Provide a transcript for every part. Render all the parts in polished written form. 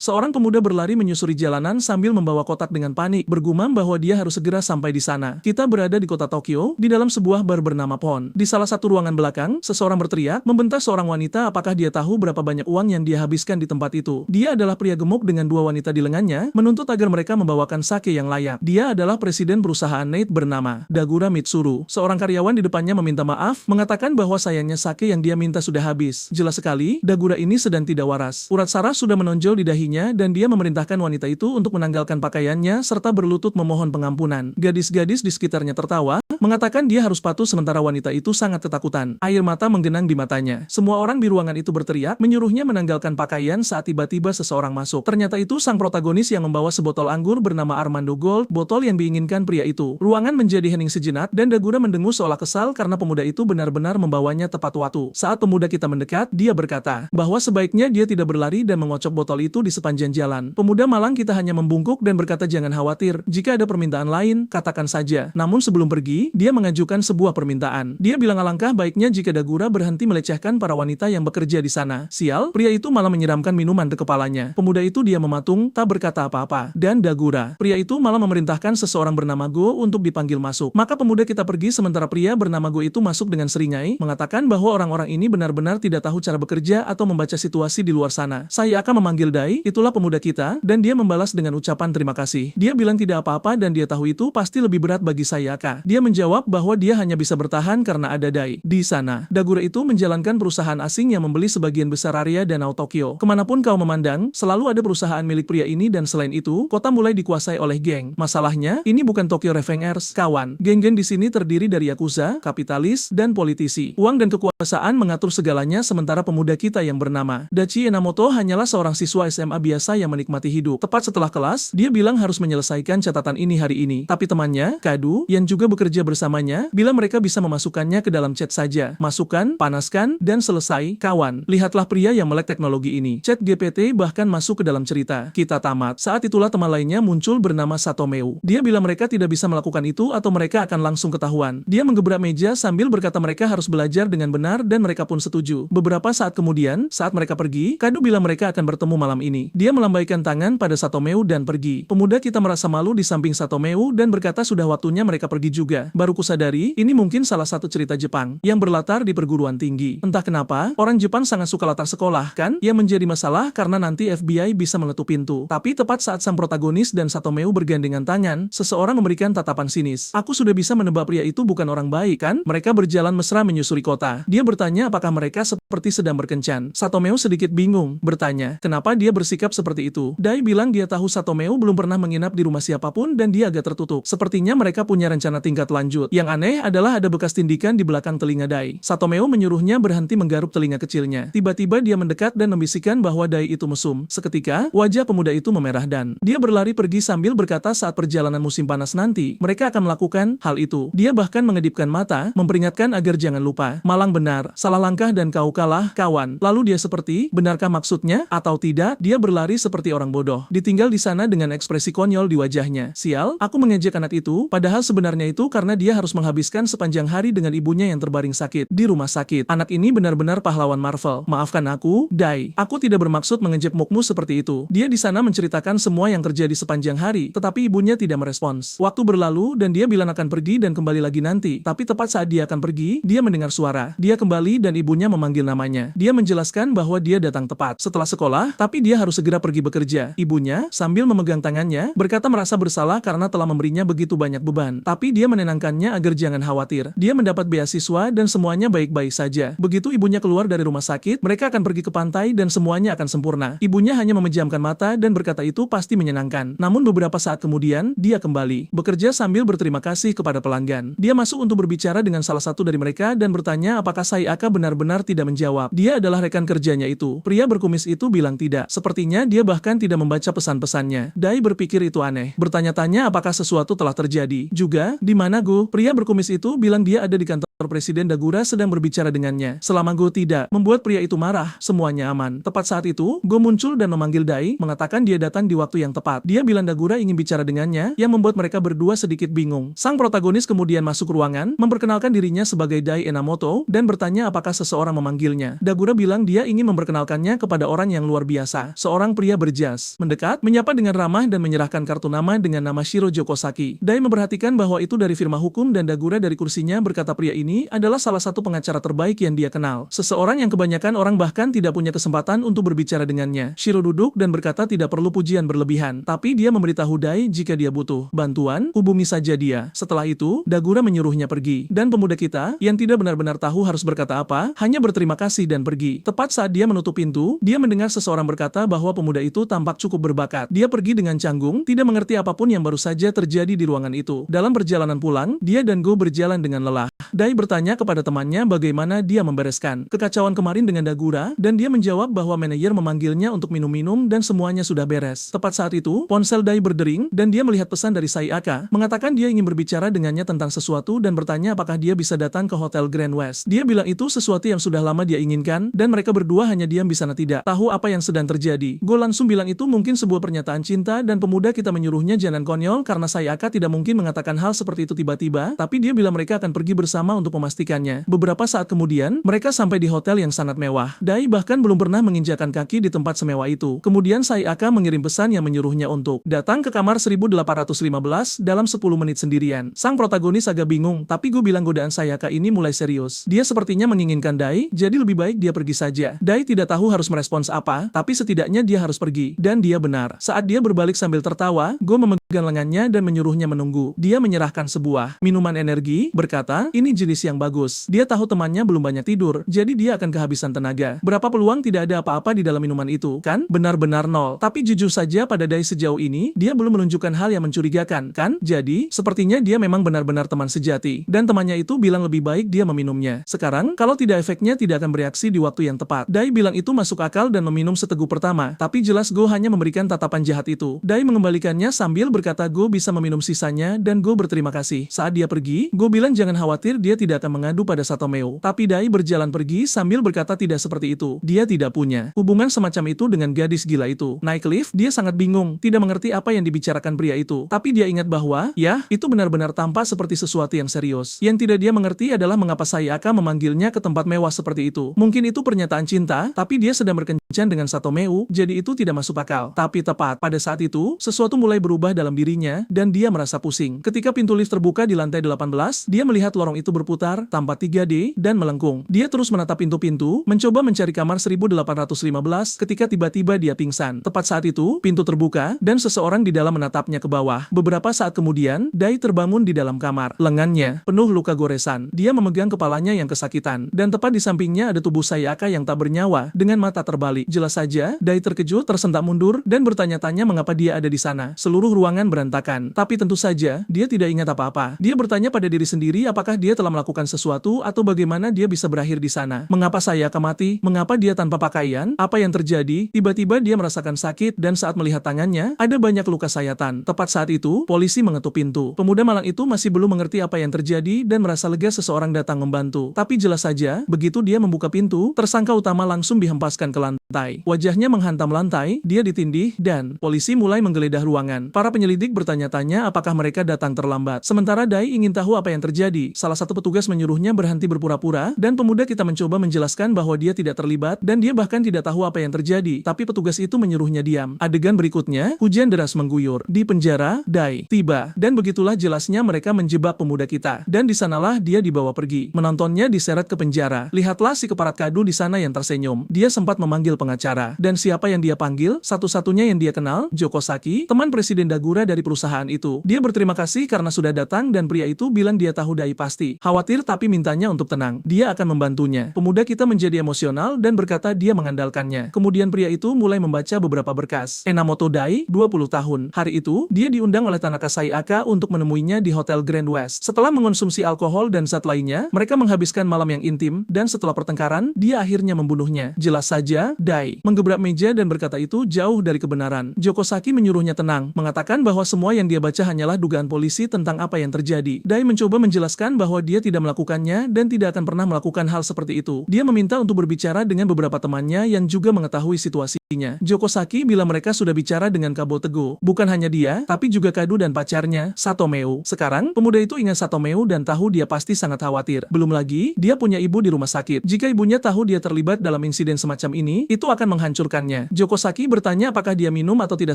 Seorang pemuda berlari menyusuri jalanan sambil membawa kotak dengan panik, bergumam bahwa dia harus segera sampai di sana. Kita berada di kota Tokyo, di dalam sebuah bar bernama Pon. Di salah satu ruangan belakang, seseorang berteriak, membentak seorang wanita apakah dia tahu berapa banyak uang yang dia habiskan di tempat itu. Dia adalah pria gemuk dengan dua wanita di lengannya, menuntut agar mereka membawakan sake yang layak. Dia adalah presiden perusahaan Nate bernama Dagura Mitsuru. Seorang karyawan di depannya meminta maaf, mengatakan bahwa sayangnya sake yang dia minta sudah habis. Jelas sekali, Dagura ini sedang tidak waras. Urat saraf sudah menonjol di dahinya dan dia memerintahkan wanita itu untuk menanggalkan pakaiannya serta berlutut memohon pengampunan. Gadis-gadis di sekitarnya tertawa, mengatakan dia harus patuh sementara wanita itu sangat ketakutan. Air mata menggenang di matanya. Semua orang di ruangan itu berteriak, menyuruhnya menanggalkan pakaian saat tiba-tiba seseorang masuk. Ternyata itu sang protagonis yang membawa sebotol anggur bernama Armando Gold, botol yang diinginkan pria itu. Ruangan menjadi hening sejenak dan Dagura mendengus seolah kesal karena pemuda itu benar-benar membawanya tepat waktu. Saat pemuda kita mendekat, dia berkata bahwa sebaiknya dia tidak berlari dan mengocok botol itu di sepanjang jalan. Pemuda malang kita hanya membungkuk dan berkata jangan khawatir, jika ada permintaan lain, katakan saja. Namun sebelum pergi, dia mengajukan sebuah permintaan. Dia bilang alangkah baiknya jika Dagura berhenti melecehkan para wanita yang bekerja di sana. Sial, pria itu malah menyiramkan minuman ke kepalanya. Pemuda itu dia mematung, tak berkata apa-apa. Dan Dagura, pria itu malah memerintahkan seseorang bernama Go untuk dipanggil masuk. Maka pemuda kita pergi sementara pria bernama Go itu masuk dengan seringai, mengatakan bahwa orang-orang ini benar-benar tidak tahu cara bekerja atau membaca situasi di luar sana. Saya akan memanggil Dai, itulah pemuda kita, dan dia membalas dengan ucapan terima kasih. Dia bilang tidak apa-apa dan dia tahu itu pasti lebih berat bagi Sayaka. Dia menjawab bahwa dia hanya bisa bertahan karena ada Dai. Di sana, Dagura itu menjalankan perusahaan asing yang membeli sebagian besar area danau Tokyo. Kemanapun kau memandang, selalu ada perusahaan milik pria ini dan selain itu, kota mulai dikuasai oleh geng. Masalahnya, ini bukan Tokyo Revengers, kawan. Geng-geng di sini terdiri dari yakuza, kapitalis, dan politisi. Uang dan kekuasaan mengatur segalanya sementara pemuda kita yang bernama Dachi Enamoto hanyalah seorang siswa SMA biasa yang menikmati hidup. Tepat setelah kelas, dia bilang harus menyelesaikan catatan ini hari ini. Tapi temannya, Kadu, yang juga bekerja bersamanya, bilang mereka bisa memasukkannya ke dalam chat saja. Masukkan, panaskan, dan selesai, kawan. Lihatlah pria yang melek teknologi ini. Chat GPT bahkan masuk ke dalam cerita. Kita tamat. Saat itulah teman lainnya muncul bernama Satomeu. Dia bilang mereka tidak bisa melakukan itu atau mereka akan langsung ketahuan. Dia menggebrak meja sambil berkata mereka harus belajar dengan benar dan mereka pun setuju. Beberapa saat kemudian, saat mereka pergi, Kadu bilang mereka akan bertemu malam ini. Dia melambaikan tangan pada Satomeu dan pergi. Pemuda kita merasa malu di samping Satomeu dan berkata sudah waktunya mereka pergi juga. Baru kusadari, ini mungkin salah satu cerita Jepang yang berlatar di perguruan tinggi. Entah kenapa, orang Jepang sangat suka latar sekolah, kan? Yang menjadi masalah karena nanti FBI bisa mengetuk pintu. Tapi tepat saat sang protagonis dan Satomeu bergandengan tangan, seseorang memberikan tatapan sinis. Aku sudah bisa menebak pria itu bukan orang baik, kan? Mereka berjalan mesra menyusuri kota. Dia bertanya apakah mereka seperti sedang berkencan. Satomeu sedikit bingung, bertanya, kenapa dia bersikap seperti itu? Dai bilang dia tahu Satomeu belum pernah menginap di rumah siapapun dan dia agak tertutup. Sepertinya mereka punya rencana tingkat lanjut. Yang aneh adalah ada bekas tindikan di belakang telinga Dai. Satomeu menyuruhnya berhenti menggaruk telinga kecilnya. Tiba-tiba dia mendekat dan membisikkan bahwa Dai itu mesum. Seketika, wajah pemuda itu memerah dan dia berlari pergi sambil berkata saat perjalanan musim panas nanti, mereka akan melakukan hal itu. Dia bahkan mengedipkan mata, memperingatkan agar jangan lupa. Malang benar, salah langkah dan kau kalah, kawan. Lalu dia seperti, benarkah maksudnya, atau tidak, dia berlari seperti orang bodoh. Ditinggal di sana dengan ekspresi konyol di wajahnya. Sial, aku mengejek anak itu, padahal sebenarnya itu karena dia harus menghabiskan sepanjang hari dengan ibunya yang terbaring sakit di rumah sakit. Anak ini benar-benar pahlawan Marvel. Maafkan aku, Dai. Aku tidak bermaksud mengejek mukmu seperti itu. Dia di sana menceritakan semua yang terjadi sepanjang hari, tetapi ibunya tidak merespons. Waktu berlalu dan dia bilang akan pergi dan kembali lagi nanti. Tapi tepat saat dia akan pergi, dia mendengar suara. Dia kembali dan ibunya memanggil namanya. Dia menjelaskan bahwa dia datang tepat setelah sekolah, tapi dia harus segera pergi bekerja. Ibunya, sambil memegang tangannya, berkata merasa bersalah karena telah memberinya begitu banyak beban. Tapi dia menenangkannya agar jangan khawatir. Dia mendapat beasiswa dan semuanya baik-baik saja. Begitu ibunya keluar dari rumah sakit, mereka akan pergi ke pantai dan semuanya akan sempurna. Ibunya hanya memejamkan mata dan berkata itu pasti menyenangkan. Namun beberapa saat kemudian, dia kembali, bekerja sambil berterima kasih kepada pelanggan. Dia masuk untuk berbicara dengan salah satu dari mereka dan bertanya apakah Sayaka benar-benar tidak menjawab. Dia adalah rekan kerjanya itu. Pria berkumis itu bilang tidak. Sepertinya dia bahkan tidak membaca pesan-pesannya. Dai berpikir itu aneh. Bertanya-tanya apakah sesuatu telah terjadi. Juga, di mana Go? Pria berkumis itu bilang dia ada di kantor Presiden Dagura sedang berbicara dengannya. Selama Go tidak membuat pria itu marah, semuanya aman. Tepat saat itu, Go muncul dan memanggil Dai, mengatakan dia datang di waktu yang tepat. Dia bilang Dagura ingin bicara dengannya, yang membuat mereka berdua sedikit bingung. Sang protagonis kemudian masuk ruangan, memperkenalkan dirinya sebagai Dai Enamoto, dan bertanya apakah seseorang memanggilnya. Dagura bilang dia ingin memperkenalkannya kepada orang yang luar biasa, seorang pria berjas. Mendekat, menyapa dengan ramah dan menyerahkan kartu nama dengan nama Shirojo Kosaki. Dai memperhatikan bahwa itu dari firma hukum dan Dagura dari kursinya berkata pria ini adalah salah satu pengacara terbaik yang dia kenal. Seseorang yang kebanyakan orang bahkan tidak punya kesempatan untuk berbicara dengannya. Shiro duduk dan berkata tidak perlu pujian berlebihan, tapi dia memberitahu Dai jika dia butuh bantuan, hubungi saja dia. Setelah itu, Dagura menyuruhnya pergi. Dan pemuda kita, yang tidak benar-benar tahu harus berkata apa, hanya berterima kasih dan pergi. Tepat saat dia menutup pintu, dia mendengar seseorang berkata bahwa pemuda itu tampak cukup berbakat. Dia pergi dengan canggung, tidak mengerti apapun yang baru saja terjadi di ruangan itu. Dalam perjalanan pulang, dia dan Go berjalan dengan lelah. Dai bertanya kepada temannya bagaimana dia membereskan kekacauan kemarin dengan Dagura, dan dia menjawab bahwa manajer memanggilnya untuk minum-minum dan semuanya sudah beres. Tepat saat itu, ponsel Dai berdering, dan dia melihat pesan dari Sayaka, mengatakan dia ingin berbicara dengannya tentang sesuatu dan bertanya apakah dia bisa datang ke Hotel Grand West. Dia bilang itu sesuatu yang sudah lama dia inginkan, dan mereka berdua hanya diam di sana tidak tahu apa yang sedang terjadi. Go langsung bilang itu mungkin sebuah pernyataan cinta dan pemuda kita menyuruhnya jangan konyol karena Sayaka tidak mungkin mengatakan hal seperti itu tiba-tiba, tapi dia bilang mereka akan pergi bersama untuk memastikannya. Beberapa saat kemudian, mereka sampai di hotel yang sangat mewah. Dai bahkan belum pernah menginjakan kaki di tempat semewah itu. Kemudian Sayaka mengirim pesan yang menyuruhnya untuk datang ke kamar 1815 dalam 10 menit sendirian. Sang protagonis agak bingung, tapi gue bilang godaan Sayaka ini mulai serius. Dia sepertinya menginginkan Dai, jadi lebih baik dia pergi saja. Dai tidak tahu harus merespons apa, tapi setidaknya dia harus pergi. Dan dia benar. Saat dia berbalik sambil tertawa, Go memegang lengannya dan menyuruhnya menunggu. Dia menyerahkan sebuah minuman energi, berkata, ini jenis yang bagus. Dia tahu temannya belum banyak tidur, jadi dia akan kehabisan tenaga. Berapa peluang tidak ada apa-apa di dalam minuman itu, kan? Benar-benar nol. Tapi jujur saja pada Dai sejauh ini, dia belum menunjukkan hal yang mencurigakan, kan? Jadi, sepertinya dia memang benar-benar teman sejati. Dan temannya itu bilang lebih baik dia meminumnya. Sekarang, kalau tidak efeknya tidak akan bereaksi di waktu yang tepat. Dai bilang itu masuk akal dan meminum seteguk pertama, tapi jelas Go hanya memberikan tatapan jahat itu. Dai mengembalikannya sambil berkata Go bisa meminum sisanya dan Go berterima kasih. Saat dia pergi, Go bilang jangan khawatir dia tidak akan mengadu pada Satomeo. Tapi Dai berjalan pergi sambil berkata tidak seperti itu. Dia tidak punya hubungan semacam itu dengan gadis gila itu. Naik lift, dia sangat bingung, tidak mengerti apa yang dibicarakan pria itu. Tapi dia ingat bahwa, ya, itu benar-benar tampak seperti sesuatu yang serius. Yang tidak dia mengerti adalah mengapa Sayaka memanggilnya ke tempat mewah seperti itu. Mungkin itu pernyataan cinta, tapi dia sedang berkencan dengan Satomeo, jadi itu tidak masuk akal. Tapi tepat pada saat itu, sesuatu mulai berubah dalam dirinya, dan dia merasa pusing. Ketika pintu lift terbuka di lantai 18, dia melihat lorong itu berputar, tampak 3D, dan melengkung. Dia terus menatap pintu-pintu, mencoba mencari kamar 1815, ketika tiba-tiba dia pingsan. Tepat saat itu, pintu terbuka, dan seseorang di dalam menatapnya ke bawah. Beberapa saat kemudian, Dai terbangun di dalam kamar. Lengannya penuh luka goresan. Dia memegang kepalanya yang kesakitan, dan tepat di sampingnya ada tubuh Sayaka yang tak bernyawa, dengan mata terbalik. Jelas saja, Dai terkejut, tersentak mundur, dan bertanya-tanya mengapa dia ada di sana. Seluruh ruangan berantakan. Tapi tentu saja, dia tidak ingat apa-apa. Dia bertanya pada diri sendiri apakah dia telah melakukan sesuatu atau bagaimana dia bisa berakhir di sana. Mengapa Sayaka mati? Mengapa dia tanpa pakaian? Apa yang terjadi? Tiba-tiba dia merasakan sakit dan saat melihat tangannya, ada banyak luka sayatan. Tepat saat itu, polisi mengetuk pintu. Pemuda malang itu masih belum mengerti apa yang terjadi dan merasa lega seseorang datang membantu. Tapi jelas saja, begitu dia membuka pintu, tersangka utama langsung dihempaskan ke lantai. Wajahnya menghantam lantai, dia ditindih, dan polisi mulai menggeledah ruangan. Para penyelidik bertanya-tanya apakah mereka datang terlambat. Sementara Dai ingin tahu apa yang terjadi. Salah satu petugas menyuruhnya berhenti berpura-pura, dan pemuda kita mencoba menjelaskan bahwa dia tidak terlibat, dan dia bahkan tidak tahu apa yang terjadi. Tapi petugas itu menyuruhnya diam. Adegan berikutnya, hujan deras mengguyur. Di penjara, Dai tiba, dan begitulah jelasnya mereka menjebak pemuda kita. Dan di sanalah dia dibawa pergi. Menontonnya diseret ke penjara. Lihatlah si keparat kadu di sana yang tersenyum. Dia sempat memanggil pengacara. Dan siapa yang dia panggil? Satu-satunya yang dia kenal, Jokosaki, teman Presiden Dagura dari perusahaan itu. Dia berterima kasih karena sudah datang dan pria itu bilang dia tahu Dai pasti khawatir tapi mintanya untuk tenang. Dia akan membantunya. Pemuda kita menjadi emosional dan berkata dia mengandalkannya. Kemudian pria itu mulai membaca beberapa berkas. Enamoto Dai, 20 tahun. Hari itu, dia diundang oleh Tanaka Sayaka untuk menemuinya di Hotel Grand West. Setelah mengonsumsi alkohol dan zat lainnya, mereka menghabiskan malam yang intim dan setelah pertengkaran, dia akhirnya membunuhnya. Jelas saja, Dai menggebrak meja dan berkata itu jauh dari kebenaran. Joko Saki menyuruhnya tenang, mengatakan bahwa semua yang dia baca hanyalah dugaan polisi tentang apa yang terjadi. Dai mencoba menjelaskan bahwa dia tidak melakukannya dan tidak akan pernah melakukan hal seperti itu. Dia meminta untuk berbicara dengan beberapa temannya yang juga mengetahui situasinya. Joko Saki bilang mereka sudah bicara dengan Kabo Tego. Bukan hanya dia, tapi juga Kadu dan pacarnya, Satomeu. Sekarang, pemuda itu ingat Satomeu dan tahu dia pasti sangat khawatir. Belum lagi, dia punya ibu di rumah sakit. Jika ibunya tahu dia terlibat dalam insiden semacam ini, itu akan menghancurkannya. Joko Saki bertanya apakah dia minum atau tidak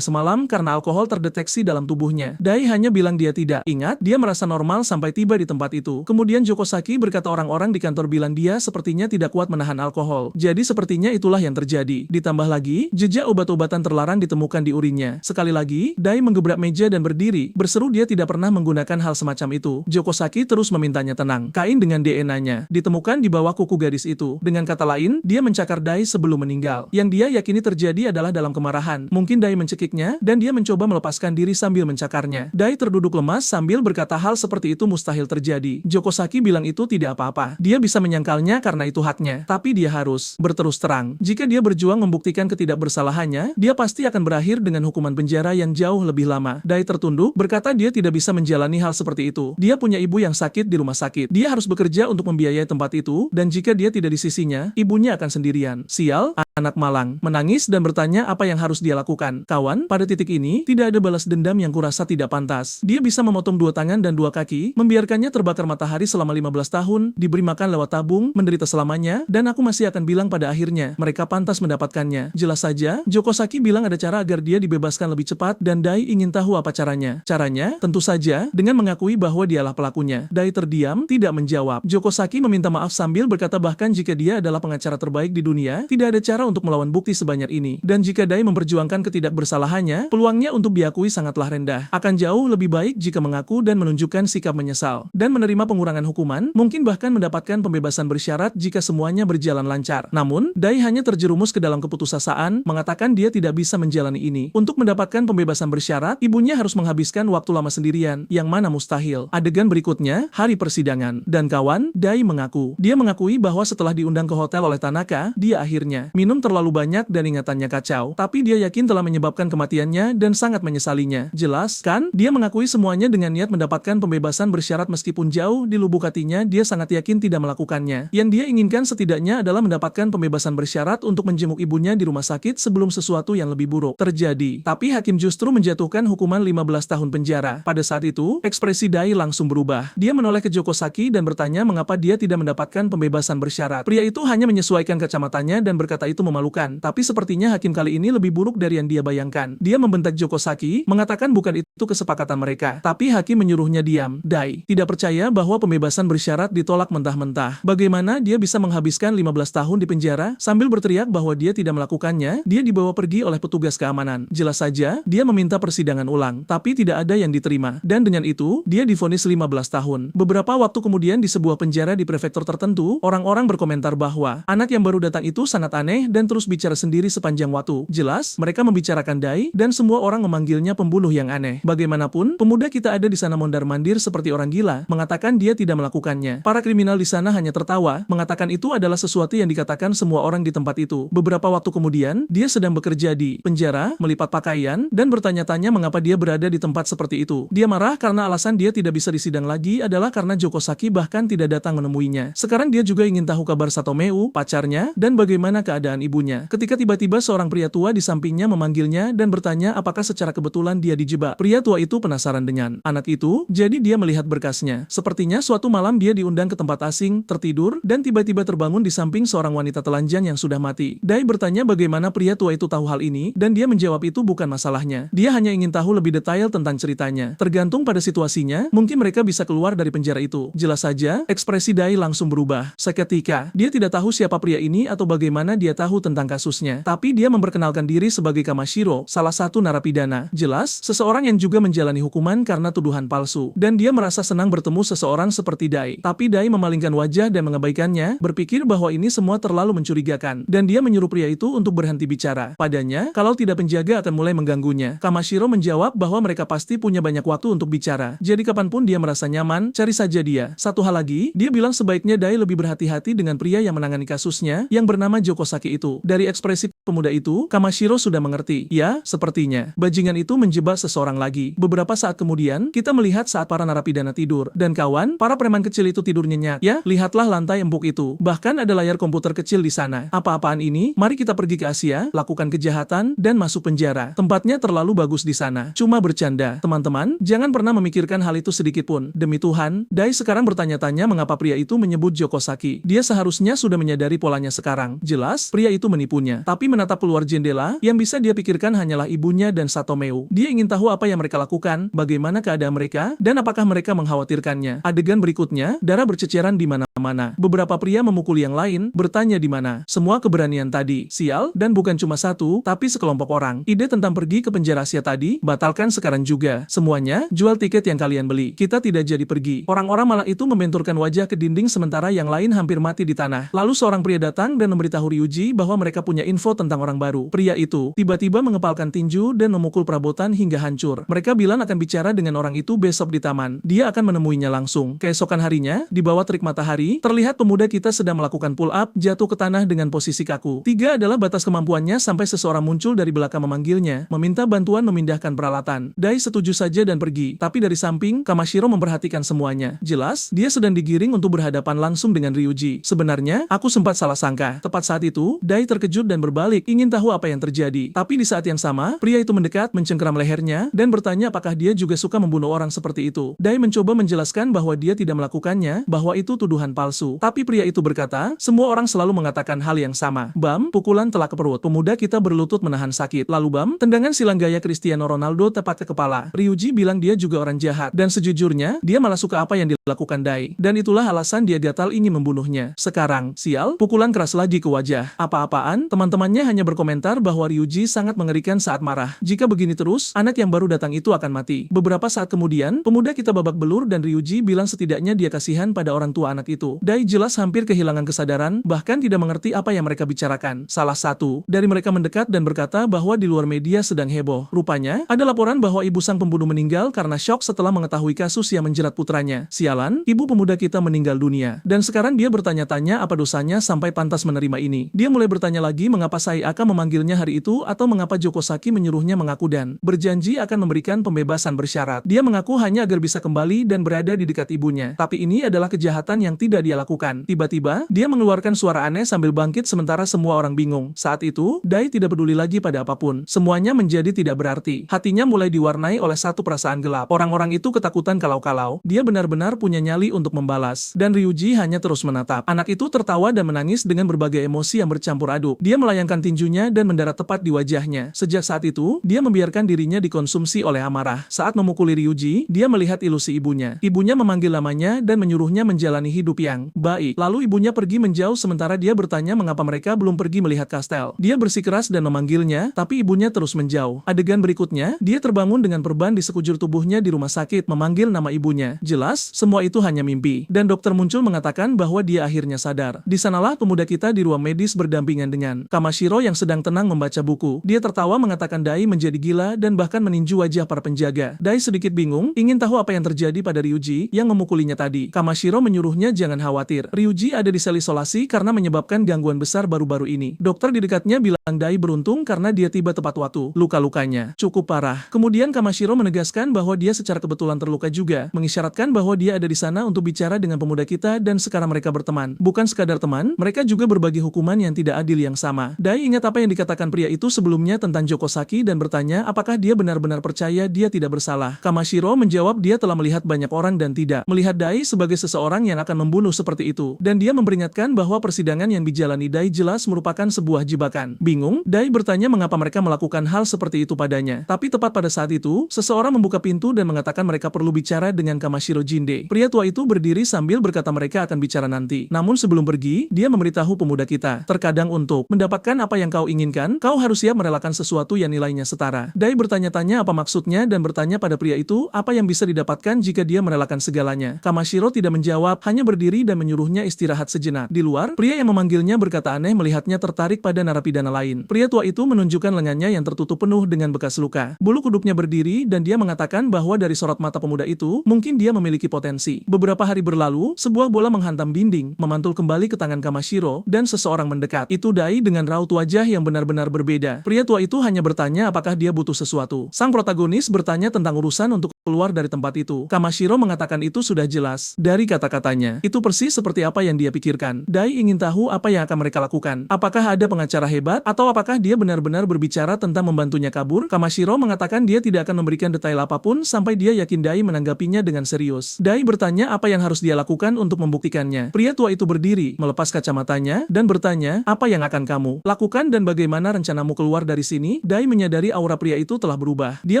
semalam karena alkohol terdeteksi dalam tubuhnya. Dai hanya bilang dia tidak. Ingat, dia merasa normal sampai tiba di tempat itu. Kemudian Joko Saki berkata orang-orang di kantor bilang dia sepertinya tidak kuat menahan alkohol. Jadi sepertinya itulah yang terjadi. Ditambah lagi, jejak obat-obatan terlarang ditemukan di urinnya. Sekali lagi, Dai menggebrak meja dan berdiri, berseru dia tidak pernah menggunakan hal semacam itu. Joko Saki terus memintanya tenang. Kain dengan DNA-nya ditemukan di bawah kuku gadis itu. Dengan kata lain, dia mencakar Dai sebelum meninggal. Yang dia yakini terjadi adalah dalam kemarahan. Mungkin Dai mencekiknya, dan dia mencoba melepaskan diri sambil mencakarnya. Dai terduduk lemas sambil berkata hal seperti itu mustahil terjadi. Joko Saki bilang itu tidak apa-apa. Dia bisa menyangkalnya karena itu haknya. Tapi dia harus berterus terang. Jika dia berjuang membuktikan ketidakbersalahannya, dia pasti akan berakhir dengan hukuman penjara yang jauh lebih lama. Dai tertunduk, berkata dia tidak bisa menjalani hal seperti itu. Dia punya ibu yang sakit di rumah sakit. Dia harus bekerja untuk membiayai tempat itu, dan jika dia tidak di sisinya, ibunya akan sendirian. Sial, anak malang. Menangis dan bertanya apa yang harus dia lakukan. Kawan, pada titik ini, tidak ada balas dendam yang kurasa tidak pantas. Dia bisa memotong 2 tangan dan 2 kaki, membiarkannya terbakar matahari selama 15 tahun, diberi makan lewat tabung, menderita selamanya, dan aku masih akan bilang pada akhirnya, mereka pantas mendapatkannya. Jelas saja, Joko Saki bilang ada cara agar dia dibebaskan lebih cepat, dan Dai ingin tahu apa caranya. Caranya, tentu saja, dengan mengakui bahwa dialah pelakunya. Dai terdiam, tidak menjawab. Joko Saki meminta maaf sambil berkata bahkan jika dia adalah pengacara terbaik di dunia, tidak ada cara untuk melawan bukti sebanyak ini. Dan jika Dai memperjuangkan ketidakbersalahannya, peluangnya untuk diakui sangatlah rendah. Akan jauh lebih baik jika mengaku dan menunjukkan sikap menyesal. Dan menerima pengurangan hukuman, mungkin bahkan mendapatkan pembebasan bersyarat jika semuanya berjalan lancar. Namun, Dai hanya terjerumus ke dalam keputusasaan, mengatakan dia tidak bisa menjalani ini. Untuk mendapatkan pembebasan bersyarat, ibunya harus menghabiskan waktu lama sendirian, yang mana mustahil. Adegan berikutnya, hari persidangan. Dan kawan, Dai mengaku. Dia mengakui bahwa setelah diundang ke hotel oleh Tanaka, dia akhirnya minum terlalu banyak dan ingatannya kacau. Tapi dia yakin telah menyebabkan kematiannya dan sangat menyesalinya. Jelas, kan? Dia mengakui semuanya dengan niat mendapatkan pembebasan bersyarat meskipun jauh di lubuk hatinya dia sangat yakin tidak melakukannya. Yang dia inginkan setidaknya adalah mendapatkan pembebasan bersyarat untuk menjenguk ibunya di rumah sakit sebelum sesuatu yang lebih buruk terjadi. Tapi hakim justru menjatuhkan hukuman 15 tahun penjara. Pada saat itu, ekspresi Dai langsung berubah. Dia menoleh ke Joko Saki dan bertanya mengapa dia tidak mendapatkan pembebasan bersyarat. Pria itu hanya menyesuaikan kacamatanya dan berkata itu memalukan. Tapi sepertinya hakim kali ini lebih buruk dari yang dia bayangkan. Dia membentak Joko Saki, mengatakan bukan itu kesepakatan mereka. Tapi hakim menyuruhnya diam. Dai tidak percaya bahwa pembebasan bersyarat ditolak mentah-mentah. Bagaimana dia bisa menghabiskan 15 tahun di penjara sambil berteriak bahwa dia tidak melakukannya? Dia dibawa pergi oleh petugas keamanan. Jelas saja, dia meminta persidangan ulang, tapi tidak ada yang diterima. Dan dengan itu, dia divonis 15 tahun. Beberapa waktu kemudian di sebuah penjara di prefektur tertentu, orang-orang berkomentar bahwa anak yang baru datang itu sangat aneh dan terus bicara sendiri sepanjang waktu. Jelas, mereka membicarakan Dai dan semua orang memanggilnya pembunuh yang aneh. Bagaimanapun, pemuda kita ada di sana mondar-mandir seperti orang gila, mengatakan dia tidak melakukannya. Para kriminal di sana hanya tertawa, mengatakan itu adalah sesuatu yang dikatakan semua orang di tempat itu. Beberapa waktu kemudian, dia sedang bekerja di penjara, melipat pakaian, dan bertanya-tanya mengapa dia berada di tempat seperti itu. Dia marah karena alasan dia tidak bisa disidang lagi adalah karena Joko Saki bahkan tidak datang menemuinya. Sekarang dia juga ingin tahu kabar Satomeu, pacarnya, dan bagaimana keadaan ibunya. Ketika tiba-tiba seorang pria tua di sampingnya memanggilnya dan bertanya apakah secara kebetulan dia dijebak. Pria tua itu penasaran dengan anak itu, jadi dia melihat berkasnya. Sepertinya suatu malam dia diundang ke tempat asing, tertidur, dan tiba-tiba terbangun di samping seorang wanita telanjang yang sudah mati. Dai bertanya bagaimana pria tua itu tahu hal ini, dan dia menjawab itu bukan masalahnya. Dia hanya ingin tahu lebih detail tentang ceritanya. Tergantung pada situasinya, mungkin mereka bisa keluar dari penjara itu. Jelas saja, ekspresi Dai langsung berubah. Seketika, dia tidak tahu siapa pria ini atau bagaimana dia tahu tentang kasusnya. Tapi dia memperkenalkan diri sebagai Kamashiro, salah satu narapidana. Jelas, seseorang yang juga menjalani hukuman karena tuduhan palsu. Dan dia merasa senang bertemu seseorang seperti Dai. Tapi Dai memalingkan wajah dan mengabaikannya, berpikir bahwa ini semua terlalu mencurigakan. Dan dia menyuruh pria itu untuk berhenti bicara padanya, kalau tidak penjaga akan mulai mengganggunya. Kamashiro menjawab bahwa mereka pasti punya banyak waktu untuk bicara. Jadi kapanpun dia merasa nyaman, cari saja dia. Satu hal lagi, dia bilang sebaiknya Dai lebih berhati-hati dengan pria yang menangani kasusnya, yang bernama Joko Saki seperti itu. Dari ekspresi pemuda itu, Kamashiro sudah mengerti. Ya, sepertinya. Bajingan itu menjebak seseorang lagi. Beberapa saat kemudian, kita melihat saat para narapidana tidur. Dan kawan, para preman kecil itu tidur nyenyak. Ya, lihatlah lantai empuk itu. Bahkan ada layar komputer kecil di sana. Apa-apaan ini? Mari kita pergi ke Asia, lakukan kejahatan, dan masuk penjara. Tempatnya terlalu bagus di sana. Cuma bercanda. Teman-teman, jangan pernah memikirkan hal itu sedikit pun. Demi Tuhan, Dai sekarang bertanya-tanya mengapa pria itu menyebut Joko Saki. Dia seharusnya sudah menyadari polanya sekarang. Jelas, pria itu menipunya. Tapi menatap keluar jendela, yang bisa dia pikirkan hanyalah ibunya dan Satomeu. Dia ingin tahu apa yang mereka lakukan, bagaimana keadaan mereka, dan apakah mereka mengkhawatirkannya. Adegan berikutnya, darah berceceran di mana-mana. Beberapa pria memukul yang lain, bertanya di mana. Semua keberanian tadi. Sial, dan bukan cuma satu, tapi sekelompok orang. Ide tentang pergi ke penjara Asia tadi, batalkan sekarang juga. Semuanya, jual tiket yang kalian beli. Kita tidak jadi pergi. Orang-orang malah itu membenturkan wajah ke dinding sementara yang lain hampir mati di tanah. Lalu seorang pria datang dan memberitahu Ryuji bahwa mereka punya info tentang orang baru. Pria itu tiba-tiba mengepalkan tinju dan memukul perabotan hingga hancur. Mereka bilang akan bicara dengan orang itu besok di taman. Dia akan menemuinya langsung. Keesokan harinya, di bawah terik matahari, terlihat pemuda kita sedang melakukan pull up, jatuh ke tanah dengan posisi kaku. 3 adalah batas kemampuannya sampai seseorang muncul dari belakang memanggilnya, meminta bantuan memindahkan peralatan. Dai setuju saja dan pergi, tapi dari samping, Kamashiro memperhatikan semuanya. Jelas, dia sedang digiring untuk berhadapan langsung dengan Ryuji. Sebenarnya, aku sempat salah sangka. Tepat saat itu, Dai terkejut dan berbalik, ingin tahu apa yang terjadi. Tapi di saat yang sama, pria itu mendekat, mencengkeram lehernya, dan bertanya apakah dia juga suka membunuh orang seperti itu. Dai mencoba menjelaskan bahwa dia tidak melakukannya, bahwa itu tuduhan palsu. Tapi pria itu berkata, semua orang selalu mengatakan hal yang sama. Bam, pukulan telak ke perut. Pemuda kita berlutut menahan sakit. Lalu bam, tendangan silang gaya Cristiano Ronaldo tepat ke kepala. Ryuji bilang dia juga orang jahat. Dan sejujurnya, dia malah suka apa yang dilakukan Dai. Dan itulah alasan dia gatal ingin membunuhnya. Sekarang, sial, pukulan keras lagi ke wajah. Apa-apaan, teman-temannya hanya berkomentar bahwa Ryuji sangat mengerikan saat marah. Jika begini terus, anak yang baru datang itu akan mati. Beberapa saat kemudian, pemuda kita babak belur dan Ryuji bilang setidaknya dia kasihan pada orang tua anak itu. Dai jelas hampir kehilangan kesadaran, bahkan tidak mengerti apa yang mereka bicarakan. Salah satu dari mereka mendekat dan berkata bahwa di luar media sedang heboh. Rupanya, ada laporan bahwa ibu sang pembunuh meninggal karena syok setelah mengetahui kasus yang menjerat putranya. Sialan, ibu pemuda kita meninggal dunia. Dan sekarang dia bertanya-tanya apa dosanya sampai pantas menerima ini. Dia mulai bertanya lagi mengapa Sayaka memanggilnya hari itu atau mengapa Joko Saki menyuruhnya mengaku dan berjanji akan memberikan pembebasan bersyarat. Dia mengaku hanya agar bisa kembali dan berada di dekat ibunya. Tapi ini adalah kejahatan yang tidak dia lakukan. Tiba-tiba, dia mengeluarkan suara aneh sambil bangkit sementara semua orang bingung. Saat itu, Dai tidak peduli lagi pada apapun. Semuanya menjadi tidak berarti. Hatinya mulai diwarnai oleh satu perasaan gelap. Orang-orang itu ketakutan kalau-kalau dia benar-benar punya nyali untuk membalas. Dan Ryuji hanya terus menatap. Anak itu tertawa dan menangis dengan berbagai emosi yang bercampur aduk. Dia melayangkan tinjunya dan mendarat tepat di wajahnya. Sejak saat itu, dia membiarkan dirinya dikonsumsi oleh amarah. Saat memukuli Ryuji, dia melihat ilusi ibunya. Ibunya memanggil namanya dan menyuruhnya menjalani hidup yang baik. Lalu ibunya pergi menjauh sementara dia bertanya mengapa mereka belum pergi melihat kastel. Dia bersikeras dan memanggilnya, tapi ibunya terus menjauh. Adegan berikutnya, dia terbangun dengan perban di sekujur tubuhnya di rumah sakit memanggil nama ibunya. Jelas, semua itu hanya mimpi. Dan dokter muncul mengatakan bahwa dia akhirnya sadar. Di sanalah pemuda kita di ruang medis berdampingan dengan Kamashiro yang sedang tenang membaca buku. Dia tertawa mengatakan Dai menjadi gila dan bahkan meninju wajah para penjaga. Dai sedikit bingung, ingin tahu apa yang terjadi pada Ryuji yang memukulinya tadi. Kamashiro menyuruhnya jangan khawatir. Ryuji ada di sel isolasi karena menyebabkan gangguan besar baru-baru ini. Dokter di dekatnya bilang Dai beruntung karena dia tiba tepat waktu. Luka-lukanya cukup parah. Kemudian Kamashiro menegaskan bahwa dia secara kebetulan terluka juga, mengisyaratkan bahwa dia ada di sana untuk bicara dengan pemuda kita dan sekarang mereka berteman. Bukan sekadar teman, mereka juga berbagi hukuman yang tidak adil yang sama. Dai ingat apa yang dikatakan pria itu sebelumnya tentang Joko Saki dan bertanya apakah dia benar-benar percaya dia tidak bersalah. Kamashiro menjawab dia telah melihat banyak orang dan tidak melihat Dai sebagai seseorang yang akan membunuh seperti itu. Dan dia memperingatkan bahwa persidangan yang dijalani Dai jelas merupakan sebuah jebakan. Bingung, Dai bertanya mengapa mereka melakukan hal seperti itu padanya. Tapi tepat pada saat itu, seseorang membuka pintu dan mengatakan mereka perlu bicara dengan Kamashiro Jinde. Pria tua itu berdiri sambil berkata mereka akan bicara nanti. Namun sebelum pergi, dia memberitahu pemuda kita, terkadang untuk mendapatkan apa yang kau inginkan, kau harus siap merelakan sesuatu yang nilainya setara. Dai bertanya-tanya apa maksudnya dan bertanya pada pria itu apa yang bisa didapatkan jika dia merelakan segalanya. Kamashiro tidak menjawab, hanya berdiri dan menyuruhnya istirahat sejenak. Di luar, pria yang memanggilnya berkata aneh melihatnya tertarik pada narapidana lain. Pria tua itu menunjukkan lengannya yang tertutup penuh dengan bekas luka. Bulu kuduknya berdiri dan dia mengatakan bahwa dari sorot mata pemuda itu, mungkin dia memiliki potensi. Beberapa hari berlalu, sebuah bola menghantam dinding, memantul kembali ke tangan Kamashiro, dan seseorang mendekat. cepat. Itu Dai dengan raut wajah yang benar-benar berbeda. Pria tua itu hanya bertanya apakah dia butuh sesuatu. Sang protagonis bertanya tentang urusan untuk keluar dari tempat itu. Kamashiro mengatakan itu sudah jelas. Dari kata-katanya, itu persis seperti apa yang dia pikirkan. Dai ingin tahu apa yang akan mereka lakukan. Apakah ada pengacara hebat, atau apakah dia benar-benar berbicara tentang membantunya kabur? Kamashiro mengatakan dia tidak akan memberikan detail apapun sampai dia yakin Dai menanggapinya dengan serius. Dai bertanya apa yang harus dia lakukan untuk membuktikannya. Pria tua itu berdiri, melepas kacamatanya, dan bertanya, apa yang akan kamu lakukan dan bagaimana rencanamu keluar dari sini? Dai menyadari aura pria itu telah berubah. Dia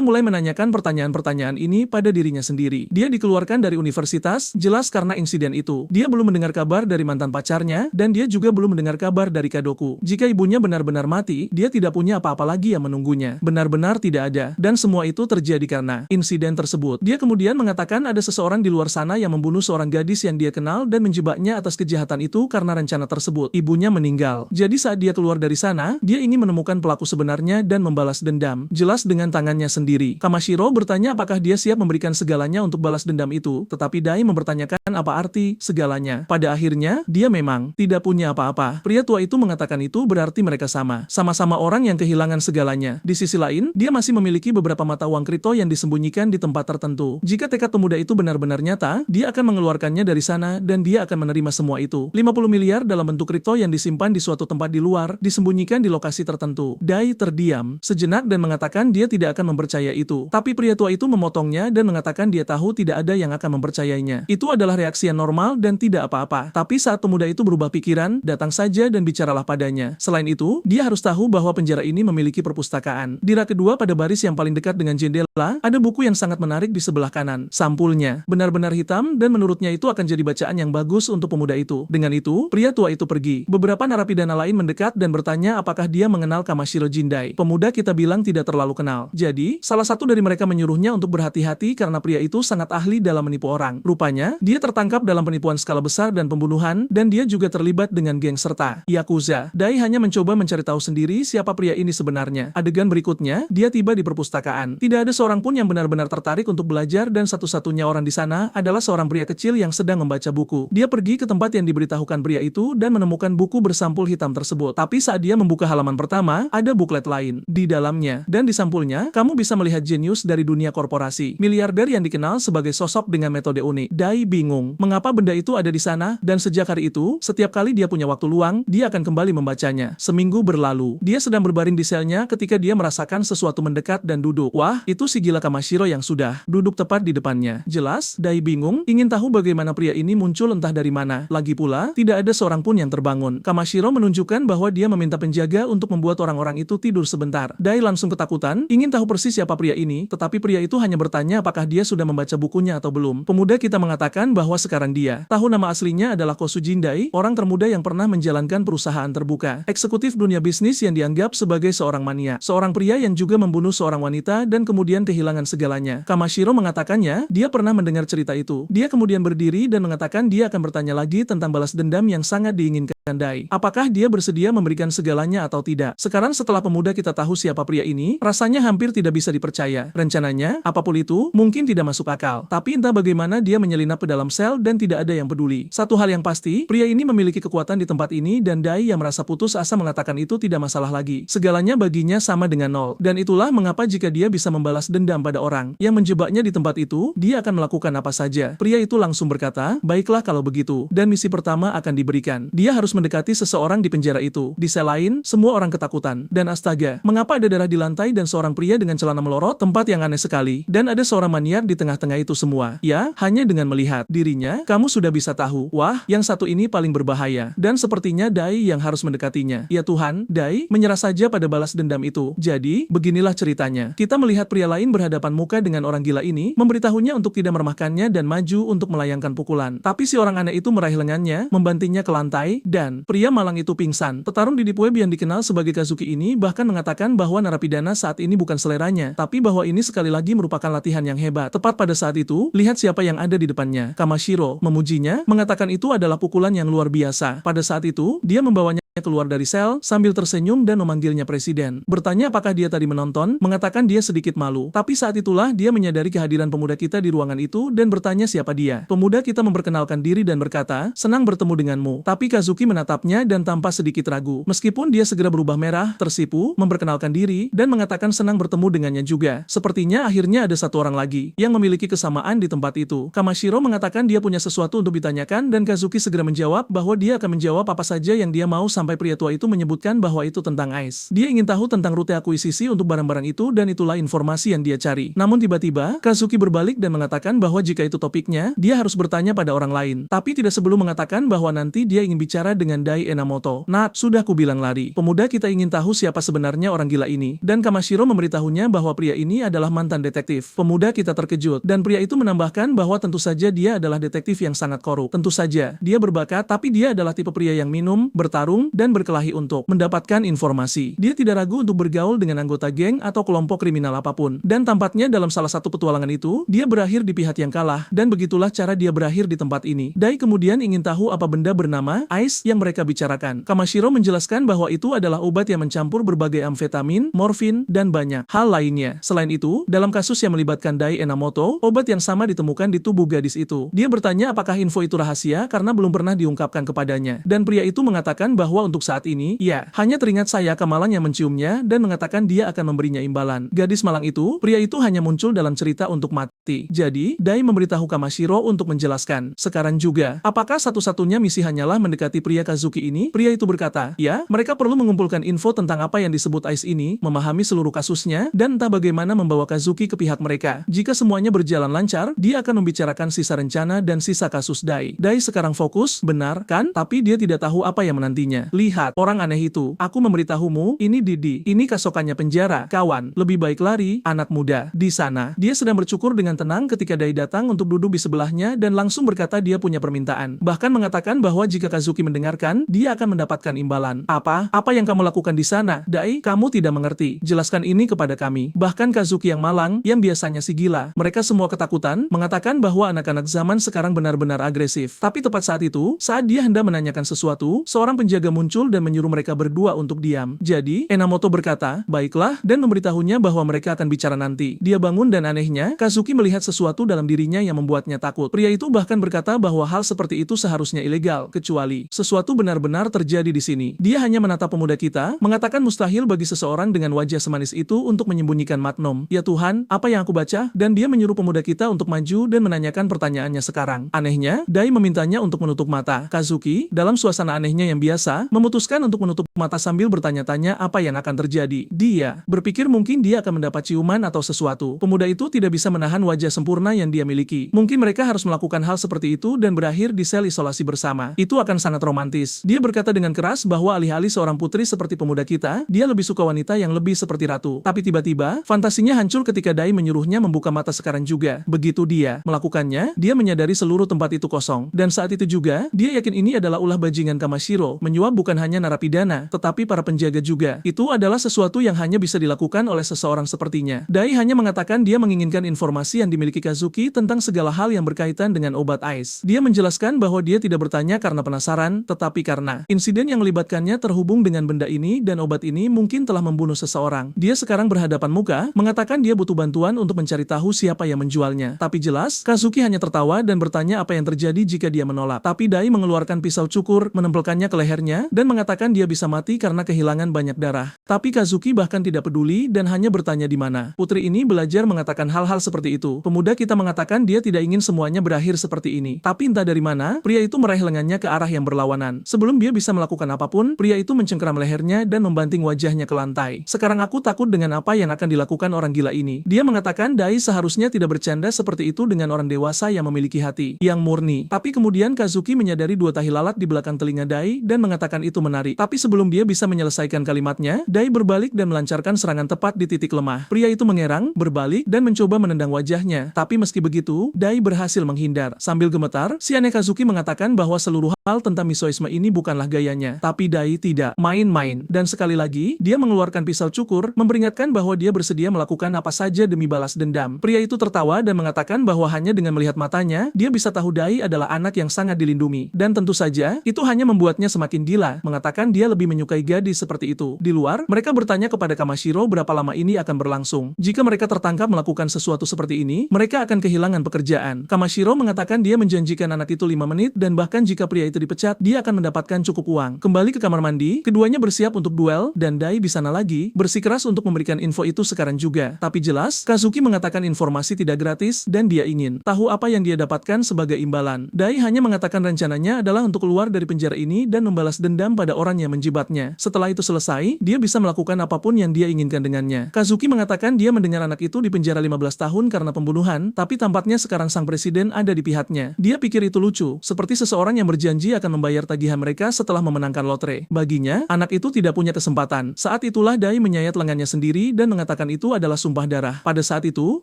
mulai menanyakan pertanyaan-pertanyaan ini pada dirinya sendiri. Dia dikeluarkan dari universitas, jelas karena insiden itu. Dia belum mendengar kabar dari mantan pacarnya, dan dia juga belum mendengar kabar dari Kadoku. Jika ibunya benar-benar mati, dia tidak punya apa-apa lagi yang menunggunya. Benar-benar tidak ada. Dan semua itu terjadi karena insiden tersebut. Dia kemudian mengatakan ada seseorang di luar sana yang membunuh seorang gadis yang dia kenal dan menjebaknya atas kejahatan itu karena rencana tersebut. Ibunya meninggal. Jadi saat dia keluar dari sana, dia ingin menemukan pelaku sebenarnya dan membalas dendam. Jelas dengan tangannya sendiri. Kamashiro bertanya apakah dia siap memberikan segalanya untuk balas dendam itu, tetapi Dai mempertanyakan apa arti segalanya. Pada akhirnya, dia memang tidak punya apa-apa. Pria tua itu mengatakan itu berarti mereka sama. Sama-sama orang yang kehilangan segalanya. Di sisi lain, dia masih memiliki beberapa mata uang kripto yang disembunyikan di tempat tertentu. Jika tekad pemuda itu benar-benar nyata, dia akan mengeluarkannya dari sana dan dia akan menerima semua itu. 50 miliar dalam bentuk kripto yang disimpan di suatu tempat di luar, disembunyikan di lokasi tertentu. Dai terdiam sejenak dan mengatakan dia tidak akan mempercaya itu. Tapi pria tua itu memotongnya dan mengatakan dia tahu tidak ada yang akan mempercayainya. Itu adalah reaksi yang normal dan tidak apa-apa. Tapi saat pemuda itu berubah pikiran, datang saja dan bicaralah padanya. Selain itu, dia harus tahu bahwa penjara ini memiliki perpustakaan. Di rak kedua pada baris yang paling dekat dengan jendela, ada buku yang sangat menarik di sebelah kanan. Sampulnya benar-benar hitam dan menurutnya itu akan jadi bacaan yang bagus untuk pemuda itu. Dengan itu, pria tua itu pergi. Beberapa narapidana lain mendekat dan bertanya apakah dia mengenal Kamashiro Jindai. Pemuda kita bilang tidak terlalu kenal. Jadi, salah satu dari mereka menyuruhnya untuk berhati-hati karena pria itu sangat ahli dalam menipu orang. Rupanya, dia tertangkap dalam penipuan skala besar dan pembunuhan, dan dia juga terlibat dengan geng serta Yakuza. Dai hanya mencoba mencari tahu sendiri siapa pria ini sebenarnya. Adegan berikutnya, dia tiba di perpustakaan. Tidak ada seorang pun yang benar-benar tertarik untuk belajar dan satu-satunya orang di sana adalah seorang pria kecil yang sedang membaca buku. Dia pergi ke tempat yang diberitahukan pria itu dan menemukan buku bersampul hitam tersebut. Tapi saat dia membuka halaman pertama, ada buklet lain di dalamnya. Dan di sampulnya, kamu bisa melihat jenius dari dunia korporasi. Miliarder yang dikenal sebagai sosok dengan metode unik. Dai bingung mengapa benda itu ada di sana, dan sejak hari itu, setiap kali dia punya waktu luang, dia akan kembali membacanya. Seminggu berlalu, dia sedang berbaring di selnya ketika dia merasakan sesuatu mendekat dan duduk. Wah, itu si gila Kamashiro yang sudah duduk tepat di depannya. Jelas, Dai bingung, ingin tahu bagaimana pria ini muncul entah dari mana. Lagi pula, tidak ada seorang pun yang terbangun. Kamashiro menunjukkan bahwa dia meminta penjaga untuk membuat orang-orang itu tidur sebentar. Dai langsung ketakutan, ingin tahu persis siapa pria ini, tetapi pria itu hanya bertanya apakah dia sudah membaca bukunya atau belum. Pemuda kita mengatakan bahwa sekarang dia tahu nama aslinya adalah Kosu Jindai, orang termuda yang pernah menjalankan perusahaan terbuka. Eksekutif dunia bisnis yang dianggap sebagai seorang mania. Seorang pria yang juga membunuh seorang wanita dan kemudian kehilangan segalanya. Kamashiro mengatakannya, dia pernah mendengar cerita itu. Dia kemudian berdiri dan mengatakan dia akan bertanya lagi tentang balas dendam yang sangat diinginkan Dai. Apakah dia bersedia memberikan segalanya atau tidak? Sekarang setelah pemuda kita tahu siapa pria ini, rasanya hampir tidak bisa dipercaya. Rencananya, apapun itu, mungkin tidak masuk akal. Tapi entah bagaimana dia menyelinap ke dalam sel dan tidak ada yang peduli. Satu hal yang pasti, pria ini memiliki kekuatan di tempat ini dan Dai yang merasa putus asa mengatakan itu tidak masalah lagi. Segalanya baginya sama dengan nol. Dan itulah mengapa jika dia bisa membalas dendam pada orang yang menjebaknya di tempat itu, dia akan melakukan apa saja. Pria itu langsung berkata, baiklah kalau begitu. Dan misi pertama akan diberikan. Dia harus mendekati seseorang di penjara itu. Di sel lain, semua orang ketakutan. Dan astaga, mengapa ada darah di lantai dan seorang pria dengan celana melorot, tempat yang aneh sekali. Dan ada seorang maniak di tengah-tengah itu semua. Ya, hanya dengan melihat dirinya, kamu sudah bisa tahu. Wah, yang satu ini paling berbahaya. Dan sepertinya Dai yang harus mendekatinya. Ya Tuhan, Dai menyerah saja pada balas dendam itu. Jadi, beginilah ceritanya. Kita melihat pria lain berhadapan muka dengan orang gila ini, memberitahunya untuk tidak meremahkannya dan maju untuk melayangkan pukulan. Tapi si orang aneh itu meraih lengannya, membantingnya ke lantai, dan pria malang itu pingsan. Petarung di deep web yang dikenal sebagai Kazuki ini bahkan mengatakan bahwa narapidana saat ini bukan seleranya, tapi bahwa ini sekali lagi merupakan latihan yang hebat. Tepat pada saat itu, lihat siapa yang ada di depannya. Kamashiro memujinya, mengatakan itu adalah pukulan yang luar biasa. Pada saat itu, dia membawanya keluar dari sel, sambil tersenyum dan memanggilnya presiden. Bertanya apakah dia tadi menonton, mengatakan dia sedikit malu. Tapi saat itulah dia menyadari kehadiran pemuda kita di ruangan itu dan bertanya siapa dia. Pemuda kita memperkenalkan diri dan berkata, senang bertemu denganmu. Tapi Kazuki menatapnya dan tanpa sedikit ragu. Meskipun dia segera berubah merah, tersipu, memperkenalkan diri, dan mengatakan senang bertemu dengannya juga. Sepertinya akhirnya ada satu orang lagi yang memiliki kesamaan di tempat itu. Kamashiro mengatakan dia punya sesuatu untuk ditanyakan dan Kazuki segera menjawab bahwa dia akan menjawab apa saja yang dia mau sampai pria tua itu menyebutkan bahwa itu tentang Ice. Dia ingin tahu tentang rute akuisisi untuk barang-barang itu dan itulah informasi yang dia cari. Namun tiba-tiba, Kazuki berbalik dan mengatakan bahwa jika itu topiknya, dia harus bertanya pada orang lain. Tapi tidak sebelum mengatakan bahwa nanti dia ingin bicara dengan Dai Enamoto. Nah, sudah kubilang lari. Pemuda kita ingin tahu siapa sebenarnya orang gila ini. Dan Kamashiro memberitahunya bahwa pria ini adalah mantan detektif. Pemuda kita terkejut. Dan pria itu menambahkan bahwa tentu saja dia adalah detektif yang sangat korup. Tentu saja, dia berbakat, tapi dia adalah tipe pria yang minum, bertarung, dan berkelahi untuk mendapatkan informasi. Dia tidak ragu untuk bergaul dengan anggota geng atau kelompok kriminal apapun. Dan tampaknya dalam salah satu petualangan itu, dia berakhir di pihak yang kalah, dan begitulah cara dia berakhir di tempat ini. Dai kemudian ingin tahu apa benda bernama Ice yang mereka bicarakan. Kamashiro menjelaskan bahwa itu adalah obat yang mencampur berbagai amfetamin, morfin, dan banyak hal lainnya. Selain itu, dalam kasus yang melibatkan Dai Enamoto, obat yang sama ditemukan di tubuh gadis itu. Dia bertanya apakah info itu rahasia karena belum pernah diungkapkan kepadanya. Dan pria itu mengatakan bahwa untuk saat ini, ya, hanya teringat saya Kamalang yang menciumnya dan mengatakan dia akan memberinya imbalan. Gadis malang itu, pria itu hanya muncul dalam cerita untuk mati. Jadi, Dai memberitahu Kamashiro untuk menjelaskan. Sekarang juga, apakah satu-satunya misi hanyalah mendekati pria Kazuki ini? Pria itu berkata, ya, mereka perlu mengumpulkan info tentang apa yang disebut Ice ini, memahami seluruh kasusnya, dan entah bagaimana membawa Kazuki ke pihak mereka. Jika semuanya berjalan lancar, dia akan membicarakan sisa rencana dan sisa kasus Dai. Dai sekarang fokus, benar, kan? Tapi dia tidak tahu apa yang menantinya. Lihat, orang aneh itu. Aku memberitahumu, ini Didi. Ini kasokannya penjara. Kawan, lebih baik lari, anak muda. Di sana, dia sedang bercukur dengan tenang ketika Dai datang untuk duduk di sebelahnya dan langsung berkata dia punya permintaan. Bahkan mengatakan bahwa jika Kazuki mendengarkan, dia akan mendapatkan imbalan. Apa? Apa yang kamu lakukan di sana? Dai, kamu tidak mengerti. Jelaskan ini kepada kami. Bahkan Kazuki yang malang, yang biasanya si gila. Mereka semua ketakutan, mengatakan bahwa anak-anak zaman sekarang benar-benar agresif. Tapi tepat saat itu, saat dia hendak menanyakan sesuatu, seorang penjaga muncul dan menyuruh mereka berdua untuk diam. Jadi, Enamoto berkata, baiklah, dan memberitahunya bahwa mereka akan bicara nanti. Dia bangun dan anehnya, Kazuki melihat sesuatu dalam dirinya yang membuatnya takut. Pria itu bahkan berkata bahwa hal seperti itu seharusnya ilegal, kecuali sesuatu benar-benar terjadi di sini. Dia hanya menatap pemuda kita, mengatakan mustahil bagi seseorang dengan wajah semanis itu untuk menyembunyikan magnum. Ya Tuhan, apa yang aku baca? Dan dia menyuruh pemuda kita untuk maju dan menanyakan pertanyaannya sekarang. Anehnya, Dai memintanya untuk menutup mata. Kazuki, dalam suasana anehnya yang biasa, memutuskan untuk menutup mata sambil bertanya-tanya apa yang akan terjadi. Dia berpikir mungkin dia akan mendapat ciuman atau sesuatu. Pemuda itu tidak bisa menahan wajah sempurna yang dia miliki. Mungkin mereka harus melakukan hal seperti itu dan berakhir di sel isolasi bersama. Itu akan sangat romantis. Dia berkata dengan keras bahwa alih-alih seorang putri seperti pemuda kita, dia lebih suka wanita yang lebih seperti ratu. Tapi tiba-tiba, fantasinya hancur ketika Dai menyuruhnya membuka mata sekarang juga. Begitu dia melakukannya, dia menyadari seluruh tempat itu kosong. Dan saat itu juga, dia yakin ini adalah ulah bajingan Kamashiro. Menyuap bukan hanya narapidana, tetapi para penjaga juga. Itu adalah sesuatu yang hanya bisa dilakukan oleh seseorang sepertinya. Dai hanya mengatakan dia menginginkan informasi yang dimiliki Kazuki tentang segala hal yang berkaitan dengan obat Ice. Dia menjelaskan bahwa dia tidak bertanya karena penasaran, tetapi karena insiden yang melibatkannya terhubung dengan benda ini dan obat ini mungkin telah membunuh seseorang. Dia sekarang berhadapan muka, mengatakan dia butuh bantuan untuk mencari tahu siapa yang menjualnya. Tapi jelas, Kazuki hanya tertawa dan bertanya apa yang terjadi jika dia menolak. Tapi Dai mengeluarkan pisau cukur, menempelkannya ke lehernya, dan mengatakan dia bisa mati karena kehilangan banyak darah. Tapi Kazuki bahkan tidak peduli dan hanya bertanya di mana. Putri ini belajar mengatakan hal-hal seperti itu. Pemuda kita mengatakan dia tidak ingin semuanya berakhir seperti ini. Tapi entah dari mana, pria itu meraih lengannya ke arah yang berlawanan. Sebelum dia bisa melakukan apapun, pria itu mencengkeram lehernya dan membanting wajahnya ke lantai. Sekarang aku takut dengan apa yang akan dilakukan orang gila ini. Dia mengatakan Dai seharusnya tidak bercanda seperti itu dengan orang dewasa yang memiliki hati yang murni. Tapi kemudian Kazuki menyadari dua tahi lalat di belakang telinga Dai dan mengatakan itu menarik. Tapi sebelum dia bisa menyelesaikan kalimatnya, Dai berbalik dan melancarkan serangan tepat di titik lemah. Pria itu mengerang, berbalik, dan mencoba menendang wajahnya. Tapi meski begitu, Dai berhasil menghindar. Sambil gemetar, si aneh Kazuki mengatakan bahwa seluruh hal tentang misoisme ini bukanlah gayanya. Tapi Dai tidak main-main. Dan sekali lagi, dia mengeluarkan pisau cukur, memperingatkan bahwa dia bersedia melakukan apa saja demi balas dendam. Pria itu tertawa dan mengatakan bahwa hanya dengan melihat matanya, dia bisa tahu Dai adalah anak yang sangat dilindungi. Dan tentu saja, itu hanya membuatnya semakin gila. gila, mengatakan dia lebih menyukai gadis seperti itu. Di luar, mereka bertanya kepada Kamashiro berapa lama ini akan berlangsung. Jika mereka tertangkap melakukan sesuatu seperti ini, mereka akan kehilangan pekerjaan. Kamashiro mengatakan dia menjanjikan anak itu 5 menit dan bahkan jika pria itu dipecat, dia akan mendapatkan cukup uang. Kembali ke kamar mandi, keduanya bersiap untuk duel dan Dai di sana lagi bersikeras untuk memberikan info itu sekarang juga. Tapi jelas, Kazuki mengatakan informasi tidak gratis dan dia ingin tahu apa yang dia dapatkan sebagai imbalan. Dai hanya mengatakan rencananya adalah untuk keluar dari penjara ini dan membalas dendam pada orang yang menjibatnya. Setelah itu selesai, dia bisa melakukan apapun yang dia inginkan dengannya. Kazuki mengatakan dia mendengar anak itu di penjara 15 tahun karena pembunuhan, tapi tampaknya sekarang sang presiden ada di pihaknya. Dia pikir itu lucu, seperti seseorang yang berjanji akan membayar tagihan mereka setelah memenangkan lotre. Baginya, anak itu tidak punya kesempatan. Saat itulah Dai menyayat lengannya sendiri dan mengatakan itu adalah sumpah darah. Pada saat itu,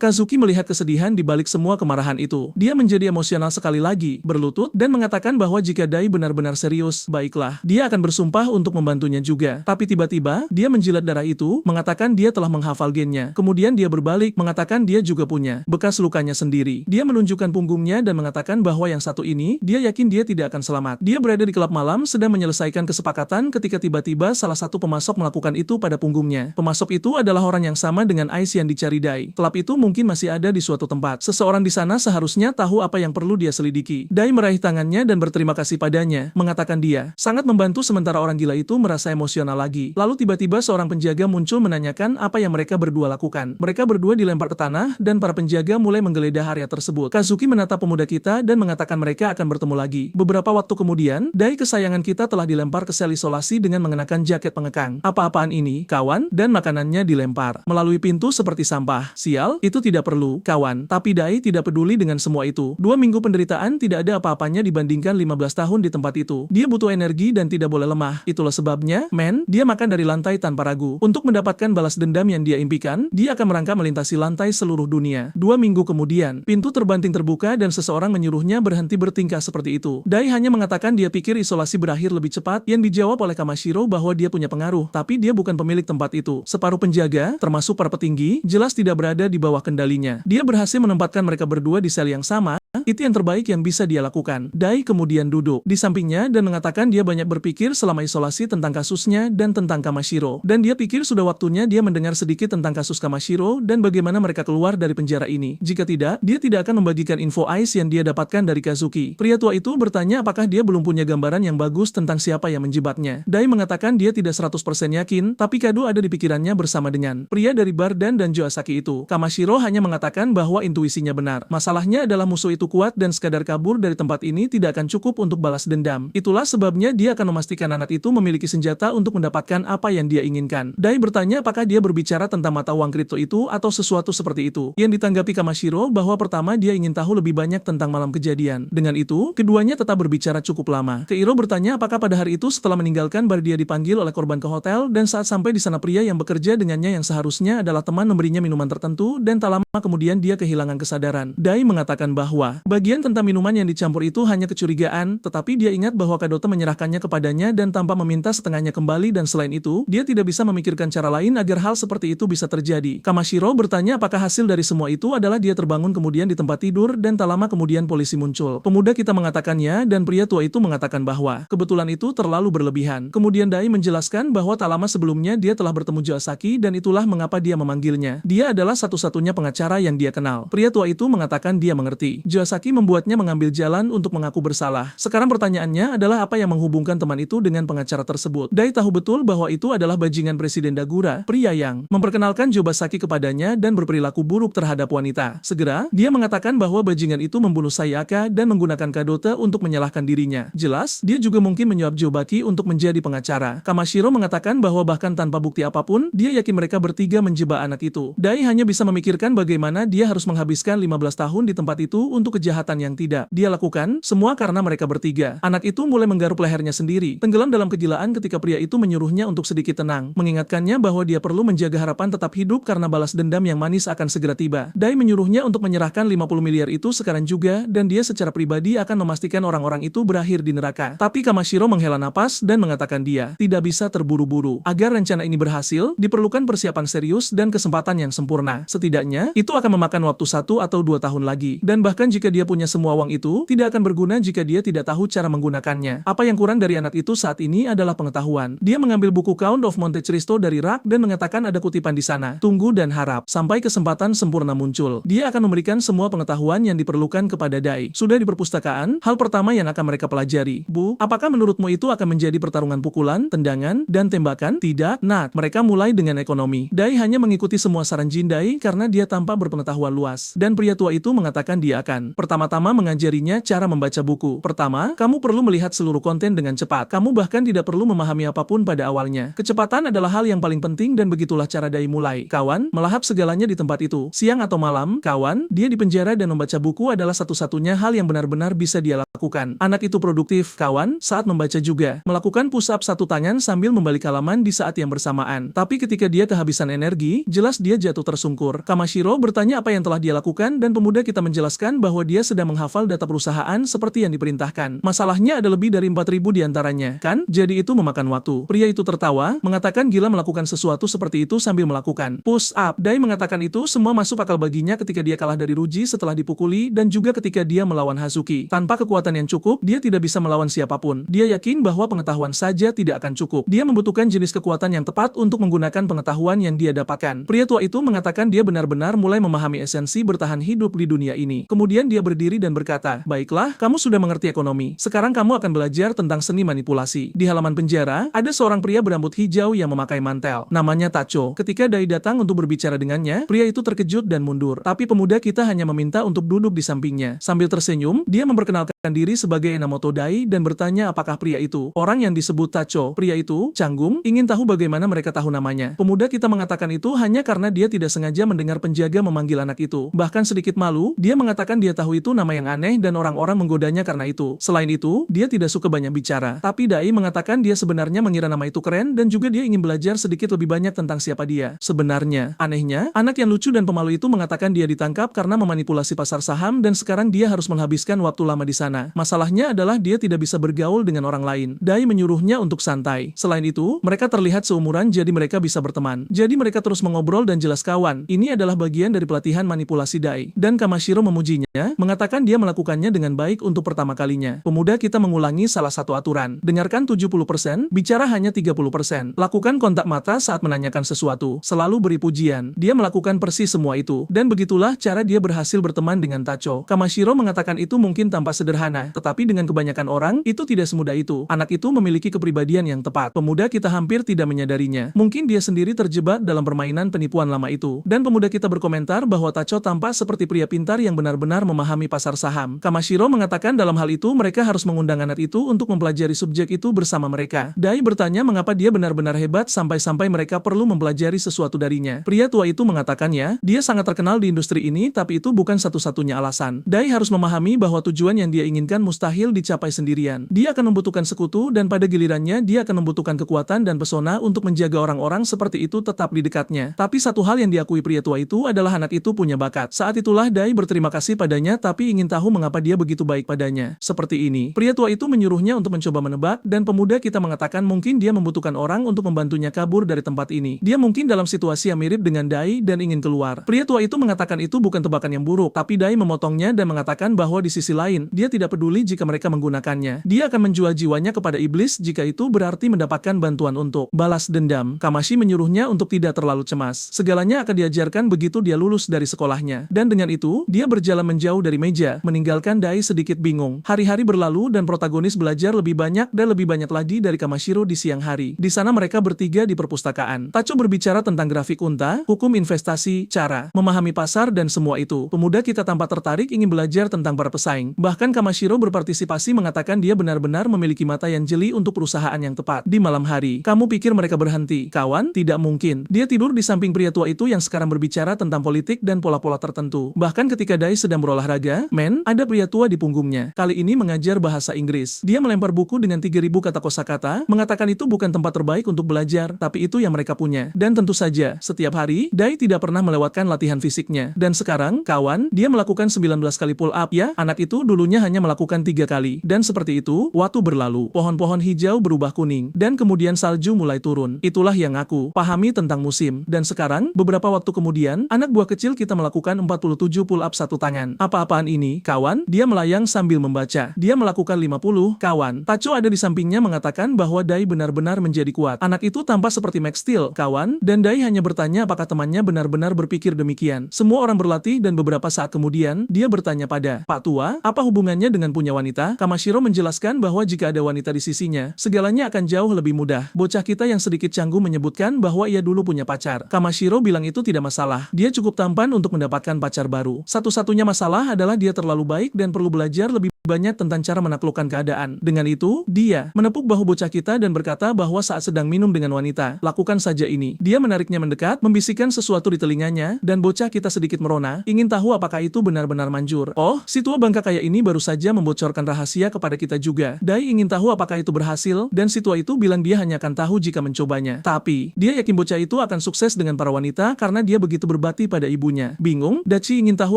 Kazuki melihat kesedihan di balik semua kemarahan itu. Dia menjadi emosional sekali lagi, berlutut, dan mengatakan bahwa jika Dai benar-benar serius, baiklah, dia akan bersumpah untuk membantunya juga. Tapi tiba-tiba, dia menjilat darah itu, mengatakan dia telah menghafal gennya. Kemudian dia berbalik, mengatakan dia juga punya bekas lukanya sendiri. Dia menunjukkan punggungnya dan mengatakan bahwa yang satu ini, dia yakin dia tidak akan selamat. Dia berada di klub malam sedang menyelesaikan kesepakatan ketika tiba-tiba salah satu pemasok melakukan itu pada punggungnya. Pemasok itu adalah orang yang sama dengan Ice yang dicari Dai. Klub itu mungkin masih ada di suatu tempat. Seseorang di sana seharusnya tahu apa yang perlu dia selidiki. Dai meraih tangannya dan berterima kasih padanya, mengatakan dia sangat membantu sementara orang gila itu merasa emosional lagi. Lalu tiba-tiba seorang penjaga muncul menanyakan apa yang mereka berdua lakukan. Mereka berdua dilempar ke tanah dan para penjaga mulai menggeledah area tersebut. Kazuki menatap pemuda kita dan mengatakan mereka akan bertemu lagi. Beberapa waktu kemudian, Dai kesayangan kita telah dilempar ke sel isolasi dengan mengenakan jaket pengekang. Apa-apaan ini, kawan? Dan makanannya dilempar melalui pintu seperti sampah. Sial, itu tidak perlu, kawan. Tapi Dai tidak peduli dengan semua itu. 2 minggu penderitaan tidak ada apa-apanya dibandingkan 15 tahun di tempat itu. Dia butuh energi dan tidak boleh lemah. Itulah sebabnya, dia makan dari lantai tanpa ragu. Untuk mendapatkan balas dendam yang dia impikan, dia akan merangkak melintasi lantai seluruh dunia. 2 minggu kemudian, pintu terbanting terbuka dan seseorang menyuruhnya berhenti bertingkah seperti itu. Dai hanya mengatakan dia pikir isolasi berakhir lebih cepat, yang dijawab oleh Kamashiro bahwa dia punya pengaruh, tapi dia bukan pemilik tempat itu. Separuh penjaga, termasuk para petinggi, jelas tidak berada di bawah kendalinya. Dia berhasil menempatkan mereka berdua di sel yang sama. Itu yang terbaik yang bisa dia lakukan. Dai kemudian duduk di sampingnya dan mengatakan dia banyak berpikir selama isolasi tentang kasusnya dan tentang Kamashiro. Dan dia pikir sudah waktunya dia mendengar sedikit tentang kasus Kamashiro dan bagaimana mereka keluar dari penjara ini. Jika tidak, dia tidak akan membagikan info Ice yang dia dapatkan dari Kazuki. Pria tua itu bertanya apakah dia belum punya gambaran yang bagus tentang siapa yang menjibatnya. Dai mengatakan dia tidak 100% yakin, tapi kado ada di pikirannya bersama dengan pria dari Bardan dan Joasaki itu. Kamashiro hanya mengatakan bahwa intuisinya benar. Masalahnya adalah musuh itu kuat dan sekadar kabur dari tempat ini tidak akan cukup untuk balas dendam. Itulah sebabnya dia akan memastikan anak itu memiliki senjata untuk mendapatkan apa yang dia inginkan. Dai bertanya apakah dia berbicara tentang mata uang kripto itu atau sesuatu seperti itu. Yang ditanggapi Kamashiro bahwa pertama dia ingin tahu lebih banyak tentang malam kejadian. Dengan itu, keduanya tetap berbicara cukup lama. Keiro bertanya apakah pada hari itu setelah meninggalkan bar dia dipanggil oleh korban ke hotel dan saat sampai di sana pria yang bekerja dengannya yang seharusnya adalah teman memberinya minuman tertentu dan tak lama kemudian dia kehilangan kesadaran. Dai mengatakan bahwa bagian tentang minuman yang dicampur itu hanya kecurigaan, tetapi dia ingat bahwa Kadote menyerahkannya kepadanya dan tanpa meminta setengahnya kembali dan selain itu, dia tidak bisa memikirkan cara lain agar hal seperti itu bisa terjadi. Kamashiro bertanya apakah hasil dari semua itu adalah dia terbangun kemudian di tempat tidur dan tak lama kemudian polisi muncul. Pemuda kita mengatakannya dan pria tua itu mengatakan bahwa kebetulan itu terlalu berlebihan. Kemudian Dai menjelaskan bahwa tak lama sebelumnya dia telah bertemu Joasaki dan itulah mengapa dia memanggilnya. Dia adalah satu-satunya pengacara yang dia kenal. Pria tua itu mengatakan dia mengerti. Joasaki membuatnya mengambil jalan untuk mengaku bersalah. Sekarang pertanyaannya adalah apa yang menghubungkan teman itu dengan pengacara tersebut. Dai tahu betul bahwa itu adalah bajingan Presiden Dagura, pria yang memperkenalkan Jobasaki kepadanya dan berperilaku buruk terhadap wanita. Segera, dia mengatakan bahwa bajingan itu membunuh Sayaka dan menggunakan Kadote untuk menyalahkan dirinya. Jelas, dia juga mungkin menyuap Jobaki untuk menjadi pengacara. Kamashiro mengatakan bahwa bahkan tanpa bukti apapun, dia yakin mereka bertiga menjebak anak itu. Dai hanya bisa memikirkan bagaimana dia harus menghabiskan 15 tahun di tempat itu untuk kejahatan yang tidak dia lakukan, semua karena mereka bertiga. Anak itu mulai menggaruk lehernya sendiri, tenggelam dalam kegilaan ketika pria itu menyuruhnya untuk sedikit tenang, mengingatkannya bahwa dia perlu menjaga harapan tetap hidup karena balas dendam yang manis akan segera tiba. Dai menyuruhnya untuk menyerahkan 50 miliar itu sekarang juga dan dia secara pribadi akan memastikan orang-orang itu berakhir di neraka. Tapi Kamashiro menghela napas dan mengatakan dia tidak bisa terburu-buru. Agar rencana ini berhasil, diperlukan persiapan serius dan kesempatan yang sempurna. Setidaknya, itu akan memakan waktu 1 atau 2 tahun lagi. Dan bahkan jika dia punya semua uang itu, tidak akan berguna jika dia tidak tahu cara menggunakannya. Apa yang kurang dari anak itu saat ini adalah pengetahuan. Dia mengambil buku Count of Monte Cristo dari rak dan mengatakan ada kutipan di sana. Tunggu dan harap sampai kesempatan sempurna muncul. Dia akan memberikan semua pengetahuan yang diperlukan kepada Dai. Sudah di perpustakaan, hal pertama yang akan mereka pelajari. Bu, apakah menurutmu itu akan menjadi pertarungan pukulan, tendangan, dan tembakan? Tidak, Nat. Mereka mulai dengan ekonomi. Dai hanya mengikuti semua saran Jin Dai karena dia tampak berpengetahuan luas. Dan pria tua itu mengatakan dia akan pertama-tama mengajarinya cara membaca buku. Pertama, kamu perlu melihat seluruh konten dengan cepat. Kamu bahkan tidak perlu memahami apapun pada awalnya. Kecepatan adalah hal yang paling penting dan begitulah cara Dai mulai. Kawan, melahap segalanya di tempat itu. Siang atau malam, kawan, dia di penjara dan membaca buku adalah satu-satunya hal yang benar-benar bisa dia lakukan. Anak itu produktif, kawan, saat membaca juga. Melakukan push up satu tangan sambil membalik halaman di saat yang bersamaan. Tapi ketika dia kehabisan energi, jelas dia jatuh tersungkur. Kamashiro bertanya apa yang telah dia lakukan dan pemuda kita menjelaskan bahwa dia sedang menghafal data perusahaan seperti yang diperintahkan. Masalahnya ada lebih dari 4.000 diantaranya, kan? Jadi itu memakan waktu. Pria itu tertawa, mengatakan gila melakukan sesuatu seperti itu sambil melakukan push up. Dai mengatakan itu semua masuk akal baginya ketika dia kalah dari Ruji setelah dipukuli dan juga ketika dia melawan Hazuki. Tanpa kekuatan yang cukup, dia tidak bisa melawan siapapun. Dia yakin bahwa pengetahuan saja tidak akan cukup. Dia membutuhkan jenis kekuatan yang tepat untuk menggunakan pengetahuan yang dia dapatkan. Pria tua itu mengatakan dia benar-benar mulai memahami esensi bertahan hidup di dunia ini. Kemudian dia berdiri dan berkata, baiklah, kamu sudah mengerti ekonomi. Sekarang kamu akan belajar tentang seni manipulasi. Di halaman penjara, ada seorang pria berambut hijau yang memakai mantel. Namanya Tacho. Ketika Dai datang untuk berbicara dengannya, pria itu terkejut dan mundur. Tapi pemuda kita hanya meminta untuk duduk di sampingnya. Sambil tersenyum, dia memperkenalkan diri sebagai Enamoto Dai dan bertanya apakah pria itu, orang yang disebut Tacho. Pria itu, canggung, ingin tahu bagaimana mereka tahu namanya. Pemuda kita mengatakan itu hanya karena dia tidak sengaja mendengar penjaga memanggil anak itu. Bahkan sedikit malu, dia mengatakan dia tahu itu nama yang aneh dan orang-orang menggodanya karena itu. Selain itu, dia tidak suka banyak bicara. Tapi Dai mengatakan dia sebenarnya mengira nama itu keren dan juga dia ingin belajar sedikit lebih banyak tentang siapa dia. Sebenarnya, anehnya, anak yang lucu dan pemalu itu mengatakan dia ditangkap karena memanipulasi pasar saham dan sekarang dia harus menghabiskan waktu lama di sana. Masalahnya adalah dia tidak bisa bergaul dengan orang lain. Dai menyuruhnya untuk santai. Selain itu, mereka terlihat seumuran jadi mereka bisa berteman. Jadi mereka terus mengobrol dan jelas kawan. Ini adalah bagian dari pelatihan manipulasi Dai. Dan Kamashiro memujinya, mengatakan dia melakukannya dengan baik untuk pertama kalinya. Pemuda kita mengulangi salah satu aturan. Dengarkan 70%, bicara hanya 30%. Lakukan kontak mata saat menanyakan sesuatu. Selalu beri pujian. Dia melakukan persis semua itu. Dan begitulah cara dia berhasil berteman dengan Tacho. Kamashiro mengatakan itu mungkin tampak sederhana, tetapi dengan kebanyakan orang, itu tidak semudah itu. Anak itu memiliki kepribadian yang tepat. Pemuda kita hampir tidak menyadarinya. Mungkin dia sendiri terjebak dalam permainan penipuan lama itu. Dan pemuda kita berkomentar bahwa Tacho tampak seperti pria pintar yang benar-benar memahami pasar saham. Kamashiro mengatakan dalam hal itu mereka harus mengundang anak itu untuk mempelajari subjek itu bersama mereka. Dai bertanya mengapa dia benar-benar hebat sampai-sampai mereka perlu mempelajari sesuatu darinya. Pria tua itu mengatakannya, dia sangat terkenal di industri ini tapi itu bukan satu-satunya alasan. Dai harus memahami bahwa tujuan yang dia inginkan mustahil dicapai sendirian. Dia akan membutuhkan sekutu dan pada gilirannya dia akan membutuhkan kekuatan dan pesona untuk menjaga orang-orang seperti itu tetap di dekatnya. Tapi satu hal yang diakui pria tua itu adalah anak itu punya bakat. Saat itulah Dai berterima kasih padanya tapi ingin tahu mengapa dia begitu baik padanya. Seperti ini, pria tua itu menyuruhnya untuk mencoba menebak dan pemuda kita mengatakan mungkin dia membutuhkan orang untuk membantunya kabur dari tempat ini. Dia mungkin dalam situasi yang mirip dengan Dai dan ingin keluar. Pria tua itu mengatakan itu bukan tebakan yang buruk, tapi Dai memotongnya dan mengatakan bahwa di sisi lain, dia tidak peduli jika mereka menggunakannya. Dia akan menjual jiwanya kepada iblis jika itu berarti mendapatkan bantuan untuk balas dendam. Kamashi menyuruhnya untuk tidak terlalu cemas. Segalanya akan diajarkan begitu dia lulus dari sekolahnya. Dan dengan itu, dia berjalan menjauh dari meja, meninggalkan Dai sedikit bingung. Hari-hari berlalu dan protagonis belajar lebih banyak dan lebih banyak lagi dari Kamashiro di siang hari. Di sana mereka bertiga di perpustakaan. Tacho berbicara tentang grafik unta, hukum investasi, cara memahami pasar dan semua itu. Pemuda kita tampak tertarik ingin belajar tentang para pesaing. Bahkan Kamashiro berpartisipasi mengatakan dia benar-benar memiliki mata yang jeli untuk perusahaan yang tepat. Di malam hari, kamu pikir mereka berhenti? Kawan, tidak mungkin. Dia tidur di samping pria tua itu yang sekarang berbicara tentang politik dan pola-pola tertentu. Bahkan ketika Dai sedang berolahraga, ada pria tua di punggungnya. Kali ini mengajar bahasa Inggris. Dia melempar buku dengan 3.000 kata kosakata, mengatakan itu bukan tempat terbaik untuk belajar, tapi itu yang mereka punya. Dan tentu saja, setiap hari, Dai tidak pernah melewatkan latihan fisiknya. Dan sekarang, kawan, dia melakukan 19 kali pull up ya. Anak itu dulunya hanya hanya melakukan 3 kali. Dan seperti itu, waktu berlalu. Pohon-pohon hijau berubah kuning. Dan kemudian salju mulai turun. Itulah yang aku pahami tentang musim. Dan sekarang, beberapa waktu kemudian, anak buah kecil kita melakukan 47 pull-up satu tangan. Apa-apaan ini, kawan? Dia melayang sambil membaca. Dia melakukan 50, kawan. Tacho ada di sampingnya mengatakan bahwa Dai benar-benar menjadi kuat. Anak itu tampak seperti Max Steel, kawan. Dan Dai hanya bertanya apakah temannya benar-benar berpikir demikian. Semua orang berlatih dan beberapa saat kemudian, dia bertanya pada Pak Tua, apa hubungannya dengan punya wanita? Kamashiro menjelaskan bahwa jika ada wanita di sisinya, segalanya akan jauh lebih mudah. Bocah kita yang sedikit canggung menyebutkan bahwa ia dulu punya pacar. Kamashiro bilang itu tidak masalah. Dia cukup tampan untuk mendapatkan pacar baru. Satu-satunya masalah adalah dia terlalu baik dan perlu belajar lebih banyak tentang cara menaklukkan keadaan. Dengan itu, dia menepuk bahu bocah kita dan berkata bahwa saat sedang minum dengan wanita, lakukan saja ini. Dia menariknya mendekat, membisikkan sesuatu di telinganya, dan bocah kita sedikit merona, ingin tahu apakah itu benar-benar manjur. Oh, si tua bangka kaya ini baru saja membocorkan rahasia kepada kita juga. Dai ingin tahu apakah itu berhasil, dan si tua itu bilang dia hanya akan tahu jika mencobanya. Tapi, dia yakin bocah itu akan sukses dengan para wanita karena dia begitu berbakti pada ibunya. Bingung, Dachi ingin tahu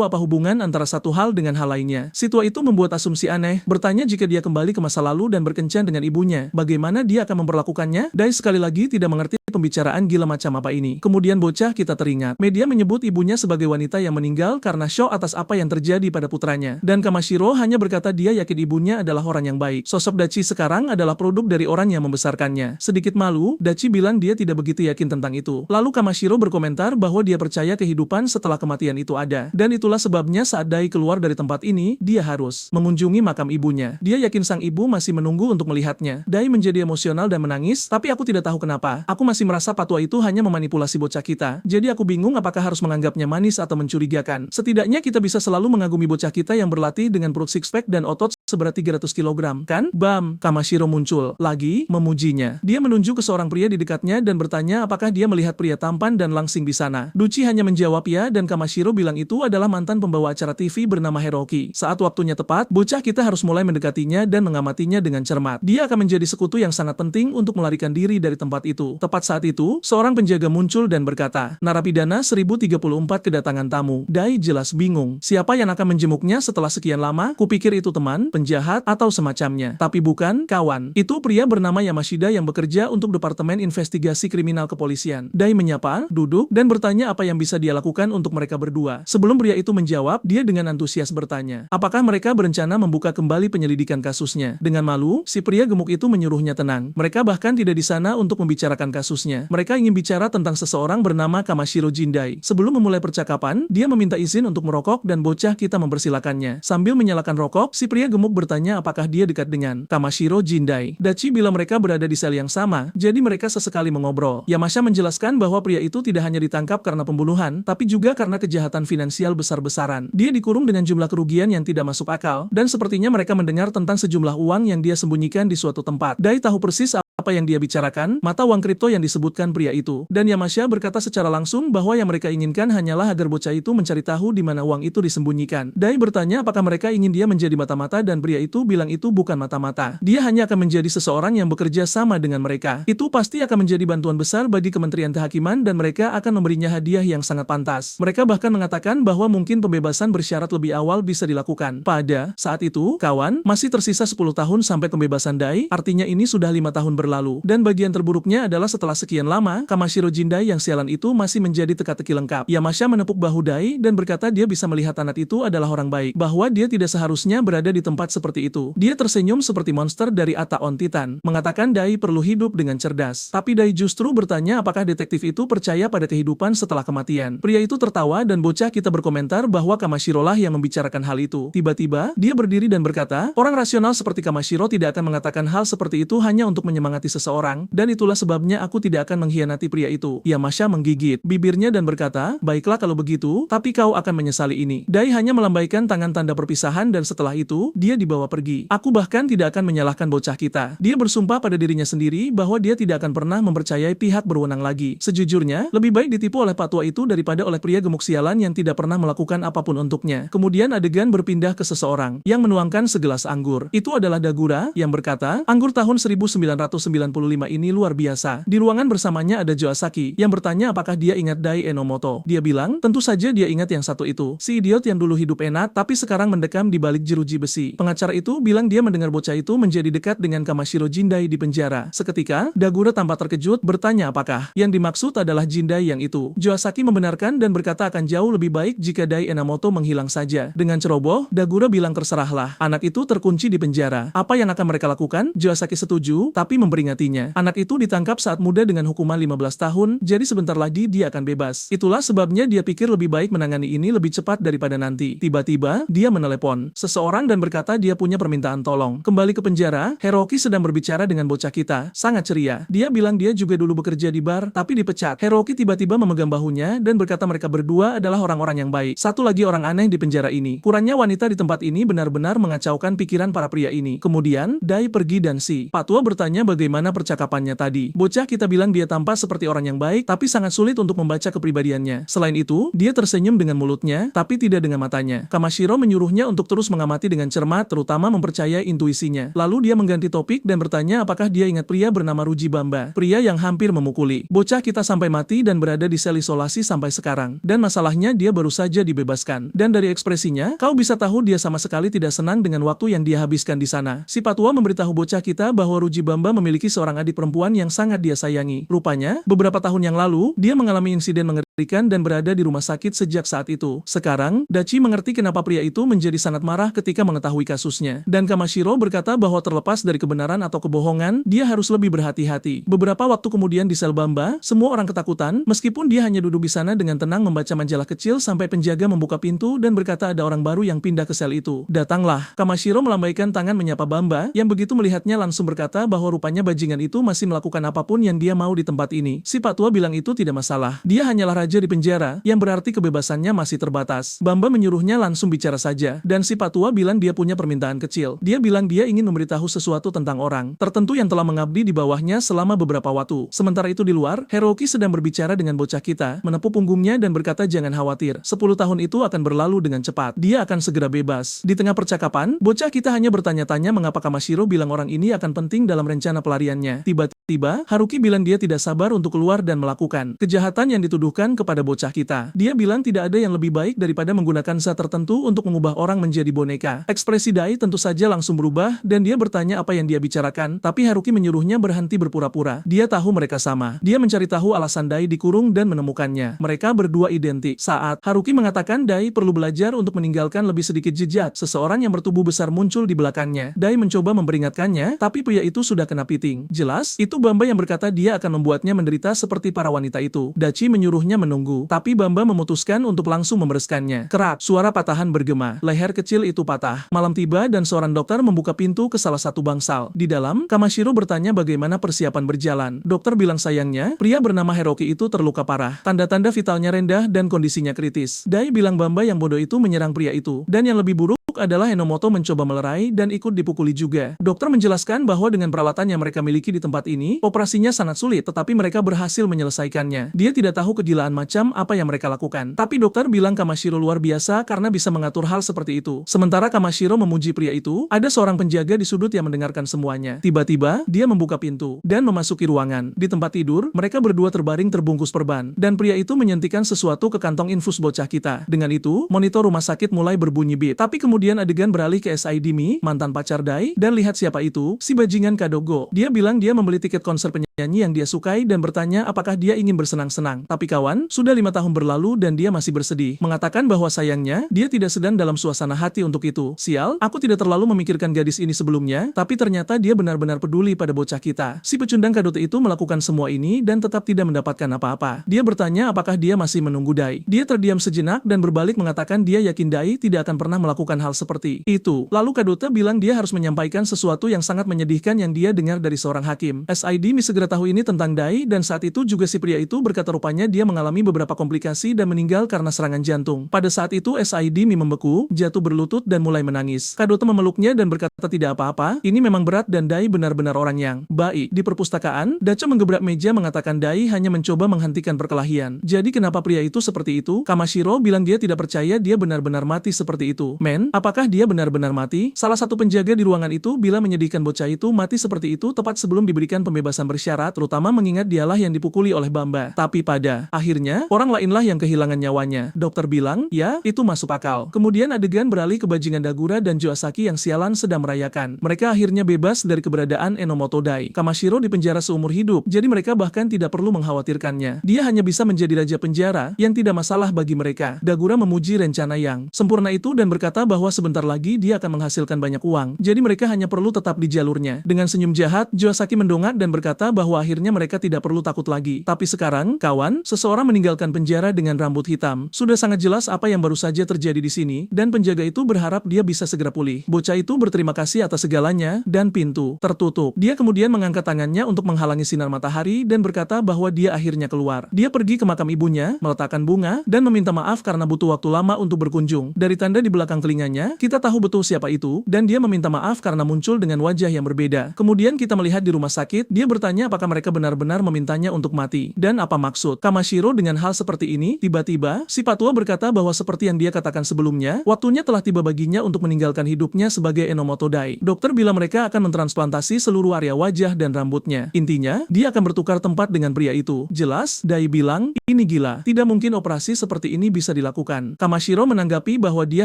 apa hubungan antara satu hal dengan hal lainnya. Si tua itu membuat asumsi aneh, bertanya jika dia kembali ke masa lalu dan berkencan dengan ibunya, bagaimana dia akan memperlakukannya? Dai sekali lagi tidak mengerti pembicaraan gila macam apa ini. Kemudian bocah kita teringat. Media menyebut ibunya sebagai wanita yang meninggal karena shock atas apa yang terjadi pada putranya. Dan Kamashiro hanya berkata dia yakin ibunya adalah orang yang baik. Sosok Dachi sekarang adalah produk dari orang yang membesarkannya. Sedikit malu, Dachi bilang dia tidak begitu yakin tentang itu. Lalu Kamashiro berkomentar bahwa dia percaya kehidupan setelah kematian itu ada. Dan itulah sebabnya saat Dai keluar dari tempat ini, dia harus mengunjungi makam ibunya. Dia yakin sang ibu masih menunggu untuk melihatnya. Dai menjadi emosional dan menangis, tapi aku tidak tahu kenapa. Aku masih merasa patua itu hanya memanipulasi bocah kita. Jadi aku bingung apakah harus menganggapnya manis atau mencurigakan. Setidaknya kita bisa selalu mengagumi bocah kita yang berlatih dengan perut six-pack dan otot seberat 300 kg, kan? Bam! Kamashiro muncul lagi, memujinya. Dia menunjuk ke seorang pria di dekatnya dan bertanya apakah dia melihat pria tampan dan langsing di sana. Duchi hanya menjawab ya dan Kamashiro bilang itu adalah mantan pembawa acara TV bernama Hiroki. Saat waktunya tepat, bocah kita harus mulai mendekatinya dan mengamatinya dengan cermat. Dia akan menjadi sekutu yang sangat penting untuk melarikan diri dari tempat itu. Tepat saat itu, seorang penjaga muncul dan berkata, narapidana 1034 kedatangan tamu. Dai jelas bingung. Siapa yang akan menjemuknya setelah sekian lama? Kupikir itu teman, penjahat, atau semacamnya. Tapi bukan, kawan. Itu pria bernama Yamashida yang bekerja untuk Departemen Investigasi Kriminal Kepolisian. Dai menyapa, duduk, dan bertanya apa yang bisa dia lakukan untuk mereka berdua. Sebelum pria itu menjawab, dia dengan antusias bertanya, apakah mereka berencana membuka kembali penyelidikan kasusnya? Dengan malu, si pria gemuk itu menyuruhnya tenang. Mereka bahkan tidak di sana untuk membicarakan kasusnya. Mereka ingin bicara tentang seseorang bernama Kamashiro Jindai. Sebelum memulai percakapan, dia meminta izin untuk merokok dan bocah kita mempersilakannya. Sambil menyalakan rokok, si pria gemuk bertanya apakah dia dekat dengan Kamashiro Jindai. Dachi bila mereka berada di sel yang sama, jadi mereka sesekali mengobrol. Yamashita menjelaskan bahwa pria itu tidak hanya ditangkap karena pembunuhan, tapi juga karena kejahatan finansial besar-besaran. Dia dikurung dengan jumlah kerugian yang tidak masuk akal, dan sepertinya mereka mendengar tentang sejumlah uang yang dia sembunyikan di suatu tempat. Dai tahu persis apa yang dia bicarakan, mata uang kripto yang disebutkan pria itu. Dan Yamashita berkata secara langsung bahwa yang mereka inginkan hanyalah agar bocah itu mencari tahu di mana uang itu disembunyikan. Dai bertanya apakah mereka ingin dia menjadi mata-mata dan pria itu bilang itu bukan mata-mata. Dia hanya akan menjadi seseorang yang bekerja sama dengan mereka. Itu pasti akan menjadi bantuan besar bagi Kementerian Kehakiman dan mereka akan memberinya hadiah yang sangat pantas. Mereka bahkan mengatakan bahwa mungkin pembebasan bersyarat lebih awal bisa dilakukan. Pada saat itu, kawan, masih tersisa 10 tahun sampai pembebasan Dai, artinya ini sudah 5 tahun berlalu. Dan bagian terburuknya adalah setelah sekian lama, Kamashiro Jindai yang sialan itu masih menjadi teka-teki lengkap. Yamashita menepuk bahu Dai dan berkata dia bisa melihat anak itu adalah orang baik, bahwa dia tidak seharusnya berada di tempat seperti itu. Dia tersenyum seperti monster dari Attack on Titan, mengatakan Dai perlu hidup dengan cerdas. Tapi Dai justru bertanya apakah detektif itu percaya pada kehidupan setelah kematian. Pria itu tertawa dan bocah kita berkomentar bahwa Kamashiro lah yang membicarakan hal itu. Tiba-tiba, dia berdiri dan berkata, orang rasional seperti Kamashiro tidak akan mengatakan hal seperti itu hanya untuk menyemangati seseorang, dan itulah sebabnya aku tidak akan mengkhianati pria itu. Yamashita menggigit bibirnya dan berkata, baiklah kalau begitu, tapi kau akan menyesali ini. Dai hanya melambaikan tangan tanda perpisahan dan setelah itu, dia dibawa pergi. Aku bahkan tidak akan menyalahkan bocah kita. Dia bersumpah pada dirinya sendiri bahwa dia tidak akan pernah mempercayai pihak berwenang lagi. Sejujurnya, lebih baik ditipu oleh patua itu daripada oleh pria gemuk sialan yang tidak pernah melakukan apapun untuknya. Kemudian adegan berpindah ke seseorang yang menuangkan segelas anggur. Itu adalah Dagura yang berkata, anggur tahun 1919 95 ini luar biasa. Di ruangan bersamanya ada Joasaki, yang bertanya apakah dia ingat Dai Enomoto. Dia bilang, tentu saja dia ingat yang satu itu. Si idiot yang dulu hidup enak, tapi sekarang mendekam di balik jeruji besi. Pengacara itu bilang dia mendengar bocah itu menjadi dekat dengan Kamashiro Jindai di penjara. Seketika, Dagura tampak terkejut, bertanya apakah yang dimaksud adalah Jindai yang itu. Joasaki membenarkan dan berkata akan jauh lebih baik jika Dai Enomoto menghilang saja. Dengan ceroboh, Dagura bilang terserahlah. Anak itu terkunci di penjara. Apa yang akan mereka lakukan? Joasaki setuju, tapi memperingatinya. Anak itu ditangkap saat muda dengan hukuman 15 tahun, jadi sebentar lagi dia akan bebas. Itulah sebabnya dia pikir lebih baik menangani ini lebih cepat daripada nanti. Tiba-tiba, dia menelepon seseorang dan berkata dia punya permintaan tolong. Kembali ke penjara, Hiroki sedang berbicara dengan bocah kita, sangat ceria. Dia bilang dia juga dulu bekerja di bar, tapi dipecat. Hiroki tiba-tiba memegang bahunya dan berkata mereka berdua adalah orang-orang yang baik. Satu lagi orang aneh di penjara ini. Kurangnya wanita di tempat ini benar-benar mengacaukan pikiran para pria ini. Kemudian, Dai pergi dan si Pak Tua bertanya bagaimana percakapannya tadi. Bocah kita bilang dia tampak seperti orang yang baik, tapi sangat sulit untuk membaca kepribadiannya. Selain itu, dia tersenyum dengan mulutnya, tapi tidak dengan matanya. Kamashiro menyuruhnya untuk terus mengamati dengan cermat, terutama mempercayai intuisinya. Lalu dia mengganti topik dan bertanya apakah dia ingat pria bernama Ruji Bamba, pria yang hampir memukuli bocah kita sampai mati dan berada di sel isolasi sampai sekarang. Dan masalahnya dia baru saja dibebaskan. Dan dari ekspresinya, kau bisa tahu dia sama sekali tidak senang dengan waktu yang dia habiskan di sana. Si Patua memberitahu bocah kita bahwa Ruji Bamba memiliki seorang adik perempuan yang sangat dia sayangi. Rupanya, beberapa tahun yang lalu, dia mengalami insiden mengerikan dan berada di rumah sakit sejak saat itu. Sekarang, Dachi mengerti kenapa pria itu menjadi sangat marah ketika mengetahui kasusnya. Dan Kamashiro berkata bahwa terlepas dari kebenaran atau kebohongan, dia harus lebih berhati-hati. Beberapa waktu kemudian di sel Bamba, semua orang ketakutan, meskipun dia hanya duduk di sana dengan tenang membaca majalah kecil sampai penjaga membuka pintu dan berkata ada orang baru yang pindah ke sel itu. Datanglah. Kamashiro melambaikan tangan menyapa Bamba, yang begitu melihatnya langsung berkata bahwa rupanya bajingan itu masih melakukan apapun yang dia mau di tempat ini. Si Pak Tua bilang itu tidak masalah. Dia hanyalah raja di penjara, yang berarti kebebasannya masih terbatas. Bamba menyuruhnya langsung bicara saja, dan si Pak Tua bilang dia punya permintaan kecil. Dia bilang dia ingin memberitahu sesuatu tentang orang tertentu yang telah mengabdi di bawahnya selama beberapa waktu. Sementara itu di luar, Hiroki sedang berbicara dengan bocah kita, menepuk punggungnya dan berkata jangan khawatir, 10 tahun itu akan berlalu dengan cepat. Dia akan segera bebas. Di tengah percakapan, bocah kita hanya bertanya-tanya mengapa Kamashiro bilang orang ini akan penting dalam rencana pelariannya. Tiba-tiba, Haruki bilang dia tidak sabar untuk keluar dan melakukan kejahatan yang dituduhkan kepada bocah kita. Dia bilang tidak ada yang lebih baik daripada menggunakan zat tertentu untuk mengubah orang menjadi boneka. Ekspresi Dai tentu saja langsung berubah dan dia bertanya apa yang dia bicarakan, tapi Haruki menyuruhnya berhenti berpura-pura. Dia tahu mereka sama. Dia mencari tahu alasan Dai dikurung dan menemukannya. Mereka berdua identik. Saat Haruki mengatakan Dai perlu belajar untuk meninggalkan lebih sedikit jejak, seseorang yang bertubuh besar muncul di belakangnya. Dai mencoba memperingatkannya, tapi pria itu sudah kena piting. Jelas, itu Bamba yang berkata dia akan membuatnya menderita seperti para wanita itu. Dachi menyuruhnya menunggu, tapi Bamba memutuskan untuk langsung membereskannya. Kerak, suara patahan bergema. Leher kecil itu patah. Malam tiba dan seorang dokter membuka pintu ke salah satu bangsal. Di dalam, Kamashiro bertanya bagaimana persiapan berjalan. Dokter bilang sayangnya, pria bernama Hiroki itu terluka parah. Tanda-tanda vitalnya rendah dan kondisinya kritis. Dai bilang Bamba yang bodoh itu menyerang pria itu. Dan yang lebih buruk adalah Enomoto mencoba melerai dan ikut dipukuli juga. Dokter menjelaskan bahwa dengan peralatan yang mereka miliki di tempat ini, operasinya sangat sulit, tetapi mereka berhasil menyelesaikannya. Dia tidak tahu kegilaan macam apa yang mereka lakukan. Tapi dokter bilang Kamashiro luar biasa karena bisa mengatur hal seperti itu. Sementara Kamashiro memuji pria itu, ada seorang penjaga di sudut yang mendengarkan semuanya. Tiba-tiba, dia membuka pintu dan memasuki ruangan. Di tempat tidur, mereka berdua terbaring terbungkus perban. Dan pria itu menyuntikkan sesuatu ke kantong infus bocah kita. Dengan itu, monitor rumah sakit mulai berbunyi beep. Tapi kemudian adegan beralih ke SID Mi, mantan pacar Dai, dan lihat siapa itu, si bajingan Kadogo. Dia bilang dia membeli tiket konser penyanyi yang dia sukai dan bertanya apakah dia ingin bersenang-senang. Tapi kawan, sudah 5 tahun berlalu dan dia masih bersedih. Mengatakan bahwa sayangnya, dia tidak sedang dalam suasana hati untuk itu. Sial, aku tidak terlalu memikirkan gadis ini sebelumnya, tapi ternyata dia benar-benar peduli pada bocah kita. Si pecundang Kadote itu melakukan semua ini dan tetap tidak mendapatkan apa-apa. Dia bertanya apakah dia masih menunggu Dai. Dia terdiam sejenak dan berbalik mengatakan dia yakin Dai tidak akan pernah melakukan hal seperti itu. Lalu Kadote bilang dia harus menyampaikan sesuatu yang sangat menyedihkan yang dia dengar dari seorang hakim. SID Mi segera tahu ini tentang Dai dan saat itu juga si pria itu berkata rupanya dia mengalami beberapa komplikasi dan meninggal karena serangan jantung. Pada saat itu SID Mi membeku, jatuh berlutut dan mulai menangis. Kadote memeluknya dan berkata tidak apa-apa, ini memang berat dan Dai benar-benar orang yang baik. Di perpustakaan, Dacho menggebrak meja mengatakan Dai hanya mencoba menghentikan perkelahian. Jadi kenapa pria itu seperti itu? Kamashiro bilang dia tidak percaya dia benar-benar mati seperti itu. Men, Apakah dia benar-benar mati? Salah satu penjaga di ruangan itu bilang menyedihkan bocah itu mati seperti itu tepat sebelum diberikan pembebasan bersyarat, terutama mengingat dialah yang dipukuli oleh Bamba. Tapi pada akhirnya, orang lainlah yang kehilangan nyawanya. Dokter bilang, ya, itu masuk akal. Kemudian adegan beralih ke bajingan Dagura dan Joasaki yang sialan sedang merayakan. Mereka akhirnya bebas dari keberadaan Enomoto Dai. Kamashiro dipenjara seumur hidup, jadi mereka bahkan tidak perlu mengkhawatirkannya. Dia hanya bisa menjadi raja penjara yang tidak masalah bagi mereka. Dagura memuji rencana yang sempurna itu dan berkata bahwa sebentar lagi dia akan menghasilkan banyak uang, jadi mereka hanya perlu tetap di jalurnya. Dengan senyum jahat, Joasaki mendongak dan berkata bahwa akhirnya mereka tidak perlu takut lagi. Tapi sekarang, kawan, seseorang meninggalkan penjara dengan rambut hitam. Sudah sangat jelas apa yang baru saja terjadi di sini, dan penjaga itu berharap dia bisa segera pulih. Bocah itu berterima kasih atas segalanya, dan pintu tertutup. Dia kemudian mengangkat tangannya untuk menghalangi sinar matahari dan berkata bahwa dia akhirnya keluar. Dia pergi ke makam ibunya, meletakkan bunga, dan meminta maaf karena butuh waktu lama untuk berkunjung. Dari tanda di belakang telinganya, kita tahu betul siapa itu, dan dia meminta maaf karena muncul dengan wajah yang berbeda. Kemudian kita melihat di rumah sakit, dia bertanya apakah mereka benar-benar memintanya untuk mati, dan apa maksud Kamashiro dengan hal seperti ini. Tiba-tiba, si Patua berkata bahwa seperti yang dia katakan sebelumnya, waktunya telah tiba baginya untuk meninggalkan hidupnya sebagai Enomoto Dai. Dokter bilang mereka akan mentransplantasi seluruh area wajah dan rambutnya. Intinya, dia akan bertukar tempat dengan pria itu. Jelas, Dai bilang, ini gila. Tidak mungkin operasi seperti ini bisa dilakukan. Kamashiro menanggapi bahwa dia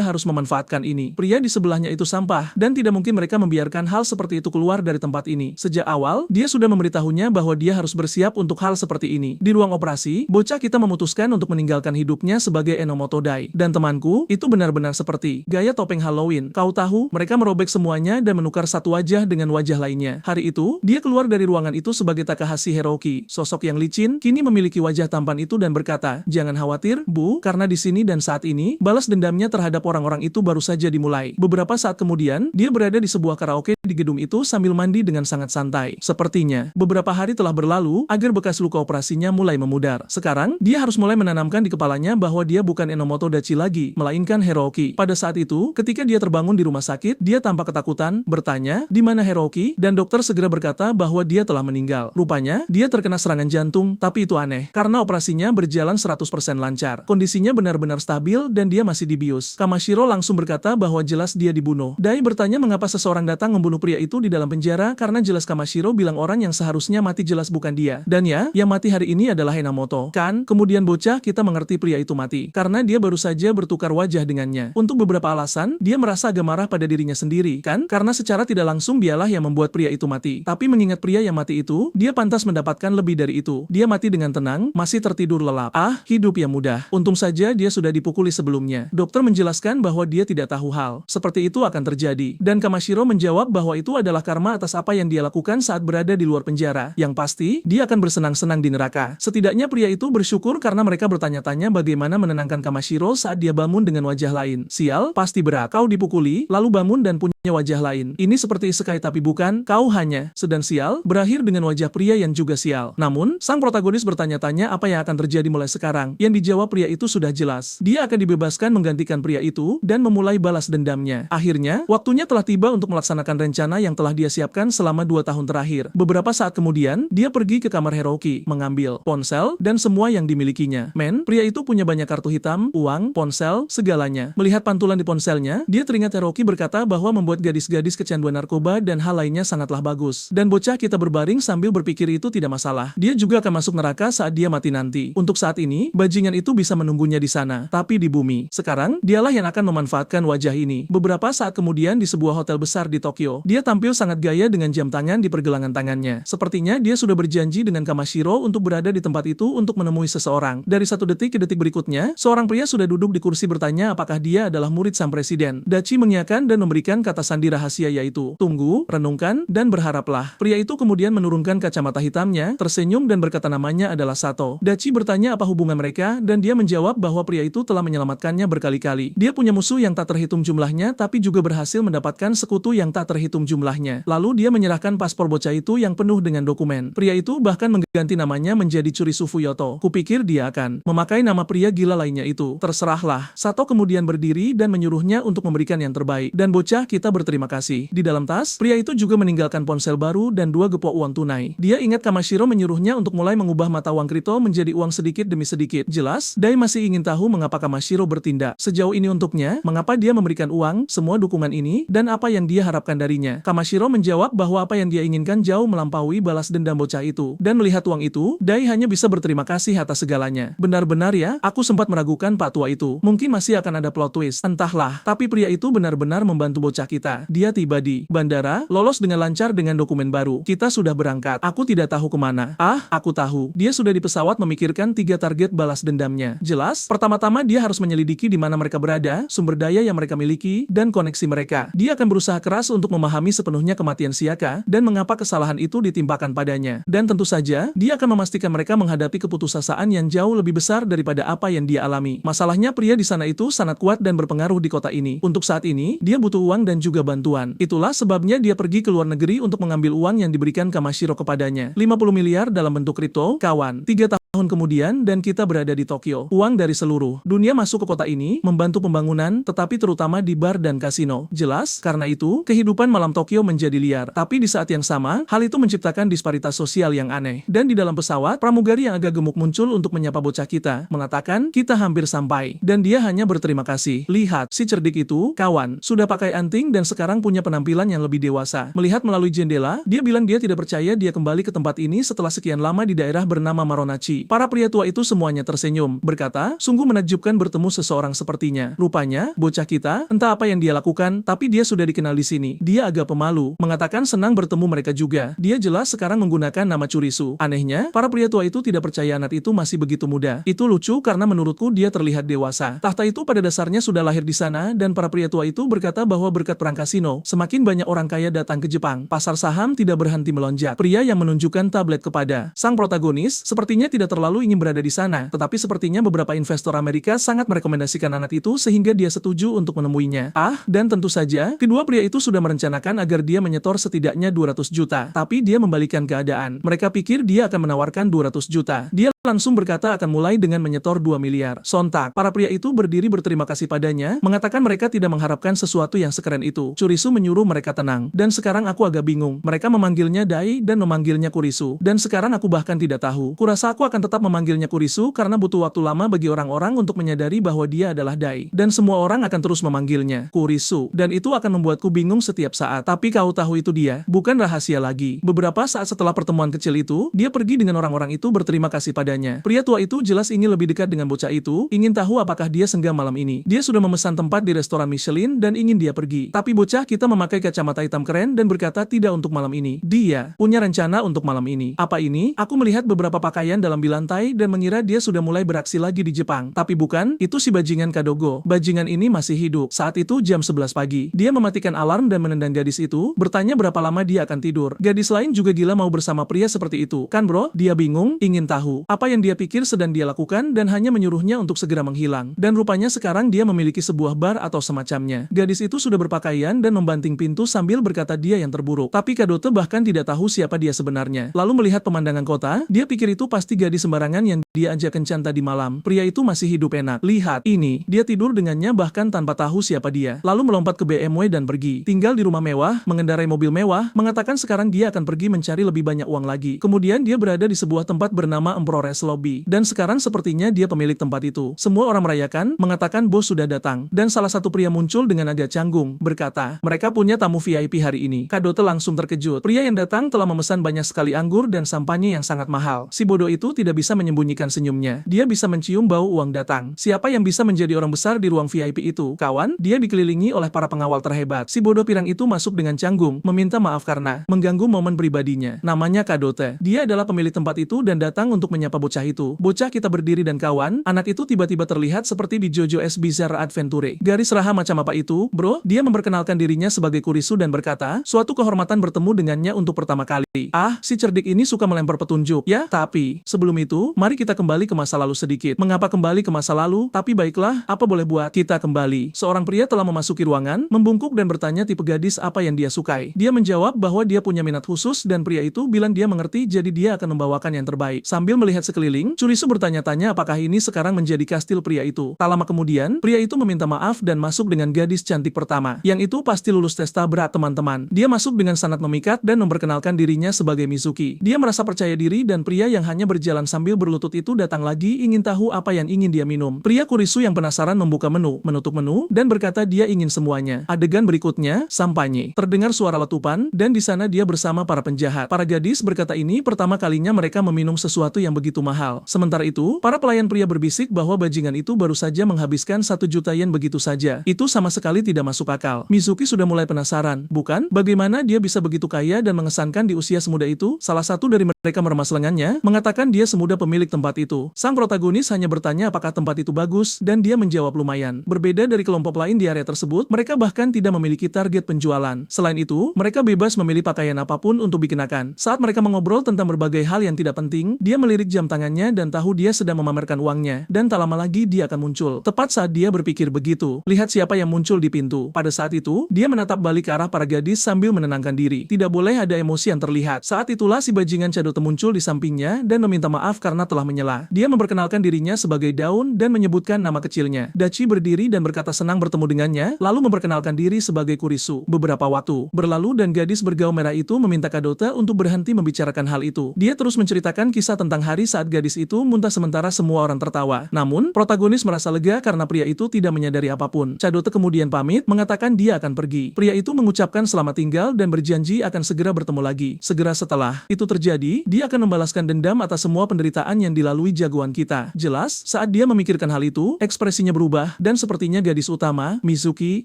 harus memanfaatkan ini. Pria di sebelahnya itu sampah, dan tidak mungkin mereka membiarkan hal seperti itu keluar dari tempat ini. Sejak awal, dia sudah memberitahunya bahwa dia harus bersiap untuk hal seperti ini. Di ruang operasi, bocah kita memutuskan untuk meninggalkan hidupnya sebagai Enomoto Dai. Dan temanku, itu benar-benar seperti gaya topeng Halloween. Kau tahu, mereka merobek semuanya dan menukar satu wajah dengan wajah lainnya. Hari itu, dia keluar dari ruangan itu sebagai Takahashi Hiroki, sosok yang licin, kini memiliki wajah tampan itu dan berkata, jangan khawatir, Bu, karena di sini dan saat ini, balas dendamnya terhadap orang-orang itu baru saja dimulai. Beberapa saat kemudian, dia berada di sebuah karaoke di gedung itu sambil mandi dengan sangat santai. Sepertinya, beberapa hari telah berlalu agar bekas luka operasinya mulai memudar. Sekarang, dia harus mulai menanamkan di kepalanya bahwa dia bukan Enomoto Dachi lagi, melainkan Hiroki. Pada saat itu, ketika dia terbangun di rumah sakit, dia tampak ketakutan, bertanya, di mana Hiroki? Dan dokter segera berkata bahwa dia telah meninggal. Rupanya, dia terkena serangan jantung, tapi itu aneh, karena operasinya berjalan 100% lancar. Kondisinya benar-benar stabil dan dia masih dibius. Kamashiro langsung berkata bahwa jelas dia dibunuh. Dai bertanya mengapa seseorang datang membunuh pria itu di dalam penjara, karena jelas Kamashiro bilang orang yang seharusnya mati jelas bukan dia. Dan ya, yang mati hari ini adalah Enomoto. Kan? Kemudian bocah kita mengerti pria itu mati, karena dia baru saja bertukar wajah dengannya. Untuk beberapa alasan, dia merasa agak marah pada dirinya sendiri, kan? Karena secara tidak langsung dialah yang membuat pria itu mati. Tapi mengingat pria yang mati itu, dia pantas mendapatkan lebih dari itu. Dia mati dengan tenang, masih tertidur lelap. Ah, hidup yang mudah. Untung saja dia sudah dipukuli sebelumnya. Dokter menjelaskan bahwa dia tidak tahu hal seperti itu akan terjadi. Dan Kamashiro menjawab bahwa itu adalah karma atas apa yang dia lakukan saat berada di luar penjara. Yang pasti, dia akan bersenang-senang di neraka. Setidaknya pria itu bersyukur karena mereka bertanya-tanya bagaimana menenangkan Kamashiro saat dia bangun dengan wajah lain. Sial, pasti berat. Kau dipukuli, lalu bangun dan punya wajah lain. Ini seperti isekai tapi bukan, kau hanya sedang sial, berakhir dengan wajah pria yang juga sial. Namun, sang protagonis bertanya-tanya apa yang akan terjadi mulai sekarang. Yang dijawab pria itu sudah jelas. Dia akan dibebaskan menggantikan pria itu dan memulai balas dendamnya. Akhirnya, waktunya telah tiba untuk melaksanakan rencana yang telah dia siapkan selama 2 tahun terakhir. Beberapa saat kemudian, dia pergi ke kamar Hiroki, mengambil ponsel dan semua yang dimilikinya. Men, pria itu punya banyak kartu hitam, uang, ponsel, segalanya. Melihat pantulan di ponselnya, dia teringat Hiroki berkata bahwa membuat gadis-gadis kecanduan narkoba dan hal lainnya sangatlah bagus. Dan bocah kita berbaring sambil berpikir itu tidak masalah. Dia juga akan masuk neraka saat dia mati nanti. Untuk saat ini, bajingan itu bisa menunggunya di sana, tapi di bumi. Sekarang, dialah yang akan memanfaatkan wajah ini. Beberapa saat kemudian di sebuah hotel besar di Tokyo, dia tampil sangat gaya dengan jam tangan di pergelangan tangannya. Sepertinya dia sudah berjanji dengan Kamashiro untuk berada di tempat itu untuk menemui seseorang. Dari satu detik ke detik berikutnya, seorang pria sudah duduk di kursi bertanya apakah dia adalah murid sang presiden. Dachi mengiyakan dan memberikan kata sandi rahasia yaitu, tunggu, renungkan, dan berharaplah. Pria itu kemudian menurunkan kacamata hitamnya, tersenyum dan berkata namanya adalah Sato. Dachi bertanya apa hubungan mereka, dan dia menjawab bahwa pria itu telah menyelamatkannya berkali-kali. Dia punya musuh yang tak terhitung jumlahnya, tapi juga berhasil mendapatkan sekutu yang tak terhitung jumlahnya. Lalu dia menyerahkan paspor bocah itu yang penuh dengan dokumen. Pria itu bahkan mengganti namanya menjadi Churisu Fuyoto. Kupikir dia akan memakai nama pria gila lainnya itu. Terserahlah. Sato kemudian berdiri dan menyuruhnya untuk memberikan yang terbaik. Dan bocah kita berterima kasih. Di dalam tas, pria itu juga meninggalkan ponsel baru dan 2 gepok uang tunai. Dia ingat Kamashiro menyuruhnya untuk mulai mengubah mata uang kripto menjadi uang sedikit demi sedikit. Jelas, Dai masih ingin tahu mengapa Kamashiro bertindak sejauh ini untuknya, mengapa dia memberikan uang, semua dukungan ini, dan apa yang dia harapkan darinya. Kamashiro menjawab bahwa apa yang dia inginkan jauh melampaui balas dendam bocah itu. Dan melihat uang itu, Dai hanya bisa berterima kasih atas segalanya. Benar-benar ya, aku sempat meragukan Pak Tua itu. Mungkin masih akan ada plot twist. Entahlah, tapi pria itu benar-benar membantu bocah kita. Dia tiba di bandara, lolos dengan lancar dengan dokumen baru. Kita sudah berangkat. Aku tidak tahu kemana. Ah, aku tahu. Dia sudah di pesawat memikirkan 3 target balas dendamnya. Jelas, pertama-tama dia harus menyelidiki di mana mereka berada, sumber daya yang mereka miliki, dan koneksi mereka. Dia akan berusaha keras untuk memahami sepenuhnya kematian Siaka, dan mengapa kesalahan itu ditimpakan padanya. Dan tentu saja, dia akan memastikan mereka menghadapi keputusasaan yang jauh lebih besar daripada apa yang dia alami. Masalahnya pria di sana itu sangat kuat dan berpengaruh di kota ini. Untuk saat ini, dia butuh uang dan juga bantuan. Itulah sebabnya dia pergi ke luar negeri untuk mengambil uang yang diberikan Kamashiro kepadanya. 50 miliar dalam bentuk kripto, kawan. 3 tahun kemudian dan kita berada di Tokyo. Uang dari seluruh dunia masuk ke kota ini, membantu pembangunan, tetapi terutama di bar dan kasino. Jelas, karena itu, kehidupan malam Tokyo menjadi liar. Tapi di saat yang sama, hal itu menciptakan disparitas sosial yang aneh. Dan di dalam pesawat, pramugari yang agak gemuk muncul untuk menyapa bocah kita, mengatakan, kita hampir sampai. Dan dia hanya berterima kasih. Lihat, si cerdik itu, kawan, sudah pakai anting dan sekarang punya penampilan yang lebih dewasa. Melihat melalui jendela, dia bilang dia tidak percaya dia kembali ke tempat ini setelah sekian lama di daerah bernama Maronachi. Para pria tua itu semuanya tersenyum, berkata, sungguh menakjubkan bertemu seseorang sepertinya. Rupanya, bocah kita, entah apa yang dia lakukan, tapi dia sudah dikenal di sini. Dia agak pemalu, mengatakan senang bertemu mereka juga. Dia jelas sekarang menggunakan nama Curisu. Anehnya, para pria tua itu tidak percaya anak itu masih begitu muda. Itu lucu karena menurutku dia terlihat dewasa. Tahta itu pada dasarnya sudah lahir di sana dan para pria tua itu berkata bahwa berkat perang kasino, semakin banyak orang kaya datang ke Jepang. Pasar saham tidak berhenti melonjak. Pria yang menunjukkan tablet kepada sang protagonis sepertinya tidak terlalu ingin berada di sana, tetapi sepertinya beberapa investor Amerika sangat merekomendasikan anak itu sehingga dia setuju untuk menemuinya. Ah, dan tentu saja, kedua pria itu sudah merencanakan agar dia menyetor setidaknya 200 juta, tapi dia membalikan keadaan. Mereka pikir dia akan menawarkan 200 juta. Dia langsung berkata akan mulai dengan menyetor 2 miliar. Sontak, para pria itu berdiri berterima kasih padanya, mengatakan mereka tidak mengharapkan sesuatu yang sekeren itu. Curisu menyuruh mereka tenang. Dan sekarang aku agak bingung. Mereka memanggilnya Dai dan memanggilnya Kurisu. Dan sekarang aku bahkan tidak tahu. Kurasa aku akan tetap memanggilnya Kurisu karena butuh waktu lama bagi orang-orang untuk menyadari bahwa dia adalah Dai. Dan semua orang akan terus memanggilnya Kurisu. Dan itu akan membuatku bingung setiap saat. Tapi kau tahu itu dia, bukan rahasia lagi. Beberapa saat setelah pertemuan kecil itu, dia pergi dengan orang-orang itu berterima kasih padanya. Pria tua itu jelas ingin lebih dekat dengan bocah itu, ingin tahu apakah dia senggam malam ini. Dia sudah memesan tempat di restoran Michelin dan ingin dia pergi. Tapi bocah kita memakai kacamata hitam keren dan berkata tidak untuk malam ini. Dia punya rencana untuk malam ini. Apa ini? Aku melihat beberapa pakaian dalam bilantai dan mengira dia sudah mulai beraksi lagi di Jepang. Tapi bukan, itu si bajingan Kadogo. Bajingan ini masih hidup. Saat itu jam 11 pagi. Dia mematikan alarm dan menendang gadis itu, bertanya berapa lama dia akan tidur. Gadis lain juga gila mau bersama pria seperti itu. Kan bro? Dia bingung, ingin tahu apa yang dia pikir sedang dia lakukan dan hanya menyuruhnya untuk segera menghilang. Dan rupanya sekarang dia memiliki sebuah bar atau semacamnya. Gadis itu sudah berpakaian dan membanting pintu sambil berkata dia yang terburuk. Tapi Kadote bahkan tidak tahu siapa dia sebenarnya. Lalu melihat pemandangan kota, dia pikir itu pasti gadis sembarangan yang dia ajak kencan tadi malam. Pria itu masih hidup enak. Lihat, ini, dia tidur dengannya bahkan tanpa tahu siapa dia. Lalu melompat ke BMW dan pergi. Tinggal di rumah mewah, mengendarai mobil mewah, mengatakan sekarang dia akan pergi mencari lebih banyak uang lagi. Kemudian dia berada di sebuah tempat bernama Empress Lobby. Dan sekarang sepertinya dia pemilik tempat itu. Semua orang merayakan, mengatakan bos sudah datang. Dan salah satu pria muncul dengan agak canggung, berkata, mereka punya tamu VIP hari ini. Kadote langsung terkejut. Pria yang datang telah memesan banyak sekali anggur dan sampanye yang sangat mahal. Si bodoh itu tidak bisa menyembunyikan senyumnya. Dia bisa mencium bau uang datang. Siapa yang bisa menjadi orang besar di ruang VIP itu? Kawan, dia dikelilingi oleh para pengawal terhebat. Si bodoh pirang itu masuk dengan canggung, meminta maaf karena mengganggu momen pribadinya. Namanya Kadote. Dia adalah pemilik tempat itu dan datang untuk menyapa bocah itu. Bocah kita berdiri dan kawan, anak itu tiba-tiba terlihat seperti di JoJo's Bizarre Adventure. Garis raha macam apa itu, bro? Dia memperkenalkan dirinya sebagai Kurisu dan berkata, suatu kehormatan bertemu dengannya untuk pertama kali. Ah, si cerdik ini suka melempar petunjuk, ya? Tapi, sebelum itu, mari kita kembali ke masa lalu sedikit. Mengapa kembali ke masa lalu? Tapi baiklah, apa boleh buat? Kita kembali. Seorang pria telah memasuki ruangan, membungkuk dan bertanya tipe gadis apa yang dia sukai. Dia menjawab bahwa dia punya minat khusus dan pria itu bilang dia mengerti jadi dia akan membawakan yang terbaik. Sambil melihat melihat sekeliling, Kurisu bertanya-tanya apakah ini sekarang menjadi kastil pria itu. Tak lama kemudian, pria itu meminta maaf dan masuk dengan gadis cantik pertama. Yang itu pasti lulus tes berat teman-teman. Dia masuk dengan sangat memikat dan memperkenalkan dirinya sebagai Mizuki. Dia merasa percaya diri dan pria yang hanya berjalan sambil berlutut itu datang lagi ingin tahu apa yang ingin dia minum. Pria Kurisu yang penasaran membuka menu, menutup menu, dan berkata dia ingin semuanya. Adegan berikutnya, sampanye. Terdengar suara letupan, dan di sana dia bersama para penjahat. Para gadis berkata ini pertama kalinya mereka meminum sesuatu yang begitu mahal. Sementara itu, para pelayan pria berbisik bahwa bajingan itu baru saja menghabiskan 1 juta yen begitu saja. Itu sama sekali tidak masuk akal. Mizuki sudah mulai penasaran, bukan? Bagaimana dia bisa begitu kaya dan mengesankan di usia semuda itu? Salah satu dari mereka meremas lengannya, mengatakan dia semudah pemilik tempat itu. Sang protagonis hanya bertanya apakah tempat itu bagus, dan dia menjawab lumayan. Berbeda dari kelompok lain di area tersebut, mereka bahkan tidak memiliki target penjualan. Selain itu, mereka bebas memilih pakaian apapun untuk dikenakan. Saat mereka mengobrol tentang berbagai hal yang tidak penting, dia melirik jam tangannya dan tahu dia sedang memamerkan uangnya, dan tak lama lagi dia akan muncul. Tepat saat dia berpikir begitu, lihat siapa yang muncul di pintu. Pada saat itu, dia menatap balik ke arah para gadis sambil menenangkan diri. Tidak boleh ada emosi yang terlihat. Saat itulah si bajingan Cadote muncul di sampingnya dan meminta maaf karena telah menyela. Dia memperkenalkan dirinya sebagai Daun dan menyebutkan nama kecilnya. Dachi berdiri dan berkata senang bertemu dengannya, lalu memperkenalkan diri sebagai Kurisu. Beberapa waktu berlalu dan gadis bergaun merah itu meminta Cadote untuk berhenti membicarakan hal itu. Dia terus menceritakan kisah tentang hari saat gadis itu muntah sementara semua orang tertawa. Namun, protagonis merasa lega karena pria itu tidak menyadari apapun. Cadote kemudian pamit, mengatakan dia akan pergi. Pria itu mengucapkan selamat tinggal dan berjanji akan segera bertemu lagi. Segera setelah itu terjadi, dia akan membalaskan dendam atas semua penderitaan yang dilalui jagoan kita. Jelas, saat dia memikirkan hal itu, ekspresinya berubah, dan sepertinya gadis utama, Mizuki,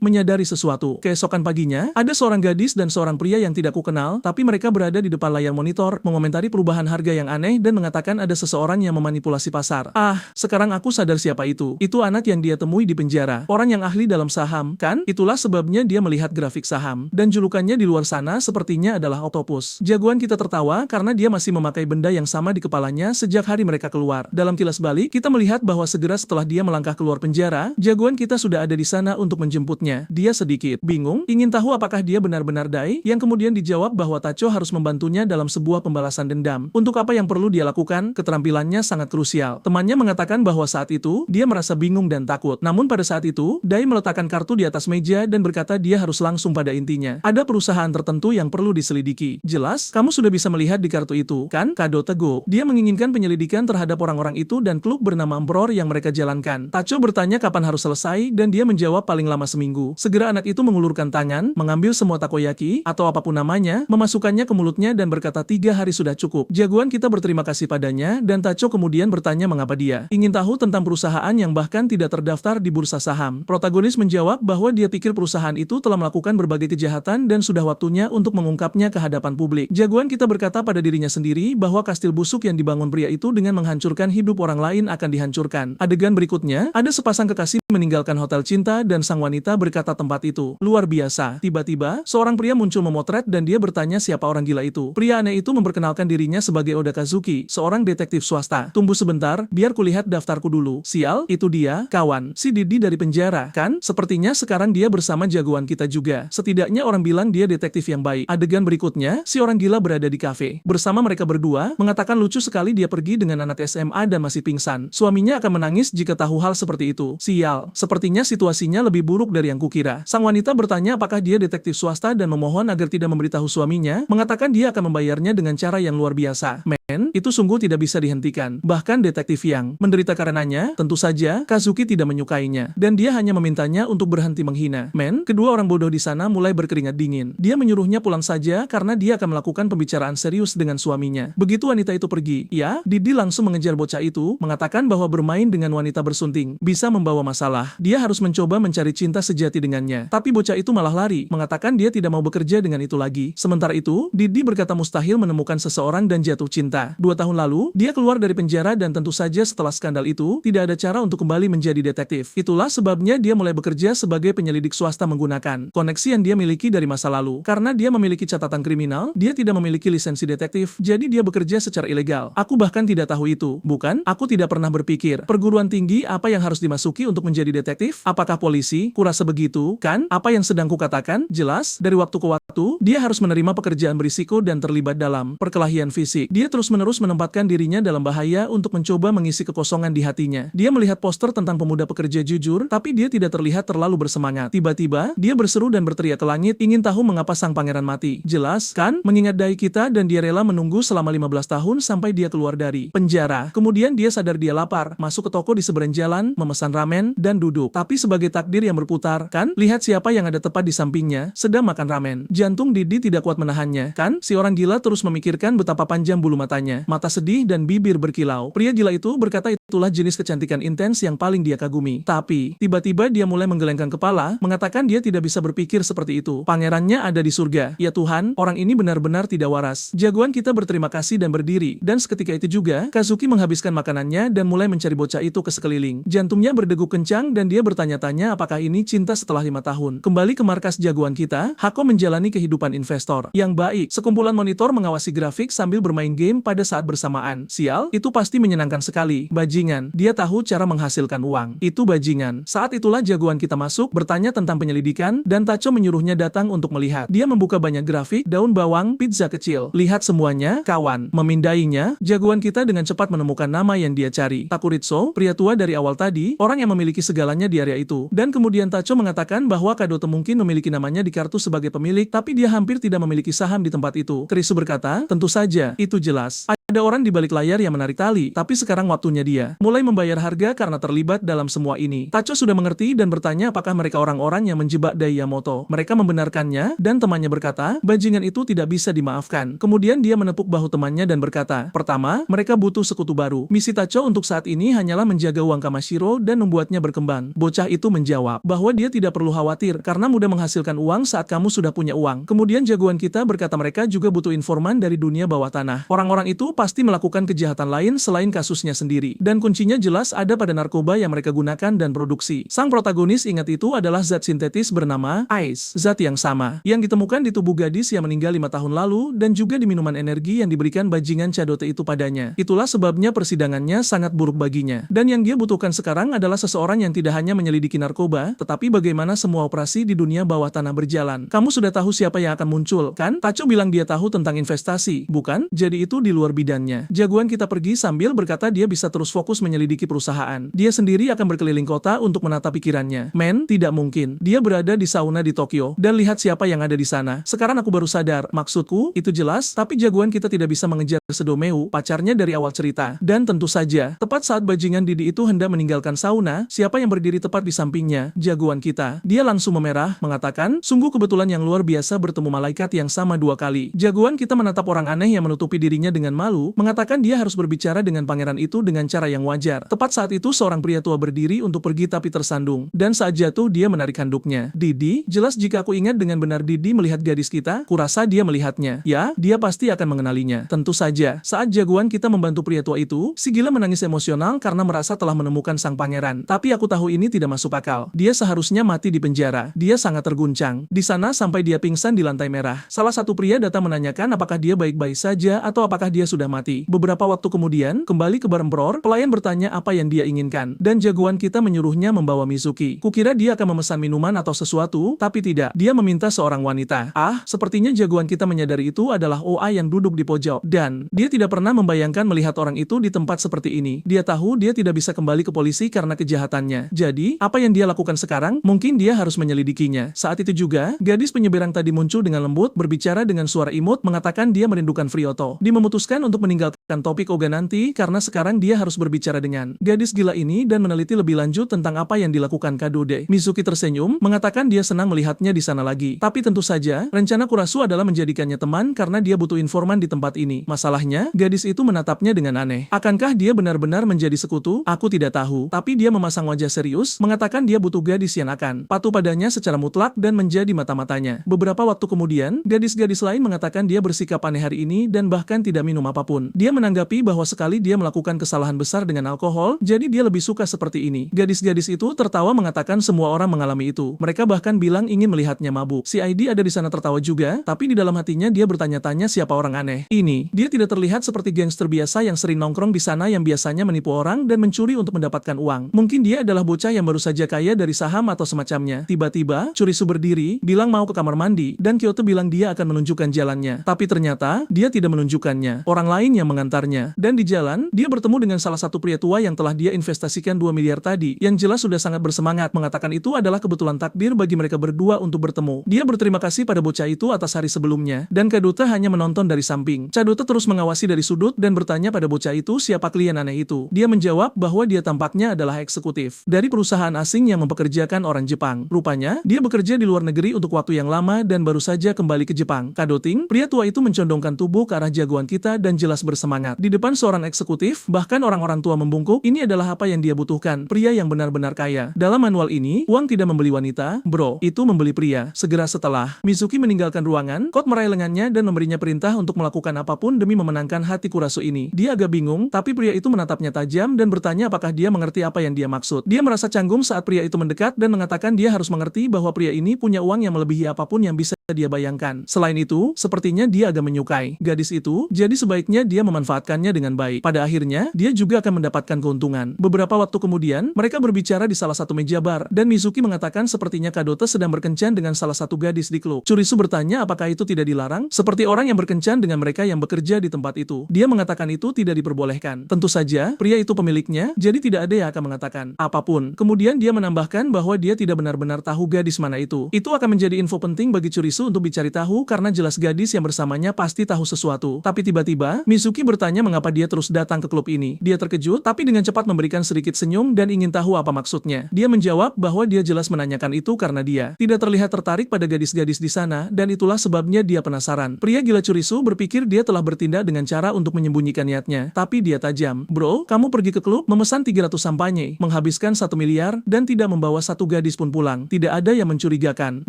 menyadari sesuatu. Keesokan paginya, ada seorang gadis dan seorang pria yang tidak kukenal, tapi mereka berada di depan layar monitor, mengomentari perubahan harga yang aneh dan mengatakan ada seseorang yang memanipulasi pasar. Ah, sekarang aku sadar siapa itu. Itu anak yang dia temui di penjara. Orang yang ahli dalam saham, kan? Itulah sebabnya dia melihat grafik saham. Dan julukannya di luar sana sepertinya adalah Octopus. Jagoan kita tertawa karena dia masih memakai benda yang sama di kepalanya sejak hari mereka keluar. Dalam kilas balik, kita melihat bahwa segera setelah dia melangkah keluar penjara, jagoan kita sudah ada di sana untuk menjemputnya. Dia sedikit bingung, ingin tahu apakah dia benar-benar Dai, yang kemudian dijawab bahwa Tacho harus membantunya dalam sebuah pembalasan dendam. Untuk apa yang perlu dia lakukan, keterampilannya sangat krusial. Temannya mengatakan bahwa saat itu, dia merasa bingung dan takut. Namun pada saat itu, Dai meletakkan kartu di atas meja dan berkata dia harus langsung pada intinya. Ada perusahaan tertentu yang perlu diselidiki. Jelas, kamu sudah bisa melihat di kartu itu, kan? Cadote Go. Dia menginginkan penyelidikan terhadap orang-orang itu dan klub bernama Emperor yang mereka jalankan. Tacho bertanya kapan harus selesai dan dia menjawab paling lama seminggu. Segera anak itu mengulurkan tangan, mengambil semua takoyaki, atau apapun namanya, memasukkannya ke mulutnya dan berkata 3 hari sudah cukup. Jagoan kita berterima kasih padanya dan Tacho kemudian bertanya mengapa dia ingin tahu tentang perusahaan yang bahkan tidak terdaftar di bursa saham. Protagonis menjawab bahwa dia pikir perusahaan itu telah melakukan berbagai kejahatan dan sudah waktunya untuk mengungkapnya ke hadapan publik. Jagoan kita berkata pada dirinya sendiri bahwa kastil busuk yang dibangun pria itu dengan menghancurkan hidup orang lain akan dihancurkan. Adegan berikutnya, ada sepasang kekasih meninggalkan hotel cinta dan sang wanita berkata tempat itu luar biasa. Tiba-tiba, seorang pria muncul memotret dan dia bertanya siapa orang gila itu. Pria aneh itu memperkenalkan dirinya sebagai Oda Kazuki, seorang detektif swasta. Tunggu sebentar, biar kulihat daftarku dulu. Sial, itu dia, kawan. Si Didi dari penjara, kan? Sepertinya sekarang dia bersama jagoan kita juga. Setidaknya orang bilang dia detektif yang baik. Adegan berikutnya, si orang gila berada di kafe. Bersama mereka berdua, mengatakan lucu sekali dia pergi dengan anak SMA dan masih pingsan. Suaminya akan menangis jika tahu hal seperti itu. Sial, sepertinya situasinya lebih buruk dari yang kukira. Sang wanita bertanya apakah dia detektif swasta dan memohon agar tidak memberitahu suaminya, mengatakan dia akan membayarnya dengan cara yang luar biasa. Men, itu sungguh tidak bisa dihentikan. Bahkan detektif yang menderita karenanya, tentu saja, Kazuki tidak menyukainya. Dan dia hanya memintanya untuk berhenti menghina. Men, kedua orang bodoh di sana mulai berkeringat dingin. Dia menyuruhnya pulang saja karena dia akan melakukan pembicaraan serius dengan suaminya. Begitu wanita itu pergi, ya, Didi langsung mengejar bocah itu, mengatakan bahwa bermain dengan wanita bersunting bisa membawa masalah. Dia harus mencoba mencari cinta sejati dengannya. Tapi bocah itu malah lari, mengatakan dia tidak mau bekerja dengan itu lagi. Sementara itu, Didi berkata mustahil menemukan seseorang dan jatuh cinta. 2 tahun lalu, dia keluar dari penjara dan tentu saja setelah skandal itu, tidak ada cara untuk kembali menjadi detektif. Itulah sebabnya dia mulai bekerja sebagai penyelidik swasta menggunakan koneksi yang dia miliki dari masa lalu. Karena dia memiliki catatan kriminal, dia tidak memiliki lisensi detektif, jadi dia bekerja secara ilegal. Aku bahkan tidak tahu itu, bukan? Aku tidak pernah berpikir, perguruan tinggi apa yang harus dimasuki untuk menjadi detektif? Apakah polisi? Kurasa begitu, kan? Apa yang sedang kukatakan? Jelas, dari waktu ke waktu, dia harus menerima pekerjaan berisiko dan terlibat dalam perkelahian fisik. Dia terus terus-menerus menempatkan dirinya dalam bahaya untuk mencoba mengisi kekosongan di hatinya. Dia melihat poster tentang pemuda pekerja jujur, tapi dia tidak terlihat terlalu bersemangat. Tiba-tiba, dia berseru dan berteriak ke langit, ingin tahu mengapa sang pangeran mati. Jelas, kan? Mengingat dai kita dan dia rela menunggu selama 15 tahun sampai dia keluar dari penjara. Kemudian dia sadar dia lapar, masuk ke toko di seberang jalan, memesan ramen, dan duduk. Tapi sebagai takdir yang berputar, kan? Lihat siapa yang ada tepat di sampingnya, sedang makan ramen. Jantung Didi tidak kuat menahannya, kan? Si orang gila terus memikirkan betapa panjang bulu matanya, mata sedih dan bibir berkilau. Pria gila itu berkata itulah jenis kecantikan intens yang paling dia kagumi. Tapi, tiba-tiba dia mulai menggelengkan kepala, mengatakan dia tidak bisa berpikir seperti itu. Pangerannya ada di surga. Ya Tuhan, orang ini benar-benar tidak waras. Jagoan kita berterima kasih dan berdiri. Dan seketika itu juga, Kazuki menghabiskan makanannya dan mulai mencari bocah itu ke sekeliling. Jantungnya berdegup kencang dan dia bertanya-tanya apakah ini cinta setelah 5 tahun. Kembali ke markas jagoan kita, Hako menjalani kehidupan investor yang baik. Sekumpulan monitor mengawasi grafik sambil bermain game pada saat bersamaan. Sial, itu pasti menyenangkan sekali. Bajingan, dia tahu cara menghasilkan uang. Itu bajingan. Saat itulah jagoan kita masuk, bertanya tentang penyelidikan, dan Tacho menyuruhnya datang untuk melihat. Dia membuka banyak grafik, daun bawang, pizza kecil. Lihat semuanya, kawan. Memindainya, jagoan kita dengan cepat menemukan nama yang dia cari. Takuritsu, pria tua dari awal tadi, orang yang memiliki segalanya di area itu. Dan kemudian Tacho mengatakan bahwa Kadoto mungkin memiliki namanya di kartu sebagai pemilik, tapi dia hampir tidak memiliki saham di tempat itu. Krisu berkata, tentu saja, itu jelas. Ada orang di balik layar yang menarik tali, tapi sekarang waktunya dia mulai membayar harga karena terlibat dalam semua ini. Tacho sudah mengerti dan bertanya apakah mereka orang-orang yang menjebak Dai Yamamoto. Mereka membenarkannya, dan temannya berkata, bajingan itu tidak bisa dimaafkan. Kemudian dia menepuk bahu temannya dan berkata, pertama, mereka butuh sekutu baru. Misi Tacho untuk saat ini hanyalah menjaga uang Kamashiro dan membuatnya berkembang. Bocah itu menjawab bahwa dia tidak perlu khawatir karena mudah menghasilkan uang saat kamu sudah punya uang. Kemudian jagoan kita berkata mereka juga butuh informan dari dunia bawah tanah. Orang-orang itu pasti melakukan kejahatan lain selain kasusnya sendiri. Dan kuncinya jelas ada pada narkoba yang mereka gunakan dan produksi. Sang protagonis ingat itu adalah zat sintetis bernama ICE. Zat yang sama, yang ditemukan di tubuh gadis yang meninggal 5 tahun lalu, dan juga di minuman energi yang diberikan bajingan Cadote itu padanya. Itulah sebabnya persidangannya sangat buruk baginya. Dan yang dia butuhkan sekarang adalah seseorang yang tidak hanya menyelidiki narkoba, tetapi bagaimana semua operasi di dunia bawah tanah berjalan. Kamu sudah tahu siapa yang akan muncul, kan? Tacho bilang dia tahu tentang investasi, bukan? Jadi itu di luar bidannya. Jagoan kita pergi sambil berkata dia bisa terus fokus menyelidiki perusahaan. Dia sendiri akan berkeliling kota untuk menata pikirannya. Men, tidak mungkin. Dia berada di sauna di Tokyo, dan lihat siapa yang ada di sana. Sekarang aku baru sadar, maksudku, itu jelas, tapi jagoan kita tidak bisa mengejar Sedomeu, pacarnya dari awal cerita. Dan tentu saja, tepat saat bajingan Didi itu hendak meninggalkan sauna, siapa yang berdiri tepat di sampingnya? Jagoan kita. Dia langsung memerah, mengatakan, sungguh kebetulan yang luar biasa bertemu malaikat yang sama 2 kali. Jagoan kita menatap orang aneh yang menutupi dirinya dengan malu, mengatakan dia harus berbicara dengan pangeran itu dengan cara yang wajar. Tepat saat itu seorang pria tua berdiri untuk pergi tapi tersandung, dan saat jatuh dia menarik handuknya. Didi, jelas jika aku ingat dengan benar Didi melihat gadis kita, kurasa dia melihatnya. Ya, dia pasti akan mengenalinya. Tentu saja, saat jagoan kita membantu pria tua itu, si gila menangis emosional karena merasa telah menemukan sang pangeran. Tapi aku tahu ini tidak masuk akal. Dia seharusnya mati di penjara. Dia sangat terguncang di sana sampai dia pingsan di lantai merah. Salah satu pria datang menanyakan apakah dia baik-baik saja atau apakah dia sudah mati. Beberapa waktu kemudian, kembali ke bar Emperor, pelayan bertanya apa yang dia inginkan, dan jagoan kita menyuruhnya membawa Mizuki. Kukira dia akan memesan minuman atau sesuatu, tapi tidak. Dia meminta seorang wanita. Ah, sepertinya jagoan kita menyadari itu adalah OA yang duduk di pojok, dan dia tidak pernah membayangkan melihat orang itu di tempat seperti ini. Dia tahu dia tidak bisa kembali ke polisi karena kejahatannya. Jadi, apa yang dia lakukan sekarang? Mungkin dia harus menyelidikinya. Saat itu juga, gadis penyeberang tadi muncul dengan lembut, berbicara dengan suara imut, mengatakan dia merindukan Frioto. Dia memutuskan untuk meninggalkan topik Oga nanti karena sekarang dia harus berbicara dengan gadis gila ini dan meneliti lebih lanjut tentang apa yang dilakukan Kadode. Mizuki tersenyum, mengatakan dia senang melihatnya di sana lagi. Tapi tentu saja, rencana Kurasu adalah menjadikannya teman karena dia butuh informan di tempat ini. Masalahnya, gadis itu menatapnya dengan aneh. Akankah dia benar-benar menjadi sekutu? Aku tidak tahu. Tapi dia memasang wajah serius, mengatakan dia butuh gadis yang akan patuh padanya secara mutlak dan menjadi mata-matanya. Beberapa waktu kemudian, gadis-gadis lain mengatakan dia bersikap aneh hari ini dan bahkan tidak minum apapun. Dia menanggapi bahwa sekali dia melakukan kesalahan besar dengan alkohol, jadi dia lebih suka seperti ini. Gadis-gadis itu tertawa mengatakan semua orang mengalami itu. Mereka bahkan bilang ingin melihatnya mabuk. Si ID ada di sana tertawa juga, tapi di dalam hatinya dia bertanya-tanya siapa orang aneh ini. Dia tidak terlihat seperti gangster biasa yang sering nongkrong di sana yang biasanya menipu orang dan mencuri untuk mendapatkan uang. Mungkin dia adalah bocah yang baru saja kaya dari saham atau semacamnya. Tiba-tiba, Churisu berdiri, bilang mau ke kamar mandi, dan Kyoto bilang dia akan menunjukkan jalannya. Tapi ternyata, dia tidak menunjukkannya. Orang lain lain yang mengantarnya. Dan di jalan, dia bertemu dengan salah satu pria tua yang telah dia investasikan 2 miliar tadi, yang jelas sudah sangat bersemangat mengatakan itu adalah kebetulan takdir bagi mereka berdua untuk bertemu. Dia berterima kasih pada bocah itu atas hari sebelumnya, dan Kadota hanya menonton dari samping. Kadota terus mengawasi dari sudut dan bertanya pada bocah itu siapa klien aneh itu. Dia menjawab bahwa dia tampaknya adalah eksekutif dari perusahaan asing yang mempekerjakan orang Jepang. Rupanya, dia bekerja di luar negeri untuk waktu yang lama dan baru saja kembali ke Jepang. Kadoting, pria tua itu mencondongkan tubuh ke arah jagoan kita dan jelas bersemangat. Di depan seorang eksekutif, bahkan orang-orang tua membungkuk, ini adalah apa yang dia butuhkan, pria yang benar-benar kaya. Dalam manual ini, uang tidak membeli wanita, bro, itu membeli pria. Segera setelah Mizuki meninggalkan ruangan, Kot meraih lengannya dan memberinya perintah untuk melakukan apapun demi memenangkan hati Kurasu ini. Dia agak bingung, tapi pria itu menatapnya tajam dan bertanya apakah dia mengerti apa yang dia maksud. Dia merasa canggung saat pria itu mendekat dan mengatakan dia harus mengerti bahwa pria ini punya uang yang melebihi apapun yang bisa dia bayangkan. Selain itu, sepertinya dia agak menyukai gadis itu, jadi sebaiknya dia memanfaatkannya dengan baik. Pada akhirnya, dia juga akan mendapatkan keuntungan. Beberapa waktu kemudian, mereka berbicara di salah satu meja bar, dan Mizuki mengatakan sepertinya Kadota sedang berkencan dengan salah satu gadis di klub. Kurisu bertanya apakah itu tidak dilarang, seperti orang yang berkencan dengan mereka yang bekerja di tempat itu. Dia mengatakan itu tidak diperbolehkan. Tentu saja, pria itu pemiliknya, jadi tidak ada yang akan mengatakan apapun. Kemudian dia menambahkan bahwa dia tidak benar-benar tahu gadis mana itu. Itu akan menjadi info penting bagi Kurisu untuk dicari tahu karena jelas gadis yang bersamanya pasti tahu sesuatu. Tapi tiba-tiba, Mizuki bertanya mengapa dia terus datang ke klub ini. Dia terkejut, tapi dengan cepat memberikan sedikit senyum dan ingin tahu apa maksudnya. Dia menjawab bahwa dia jelas menanyakan itu karena dia tidak terlihat tertarik pada gadis-gadis di sana dan itulah sebabnya dia penasaran. Pria gila Kurisu berpikir dia telah bertindak dengan cara untuk menyembunyikan niatnya, tapi dia tajam. Bro, kamu pergi ke klub, memesan 300 sampanye, menghabiskan 1 miliar, dan tidak membawa satu gadis pun pulang. Tidak ada yang mencurigakan.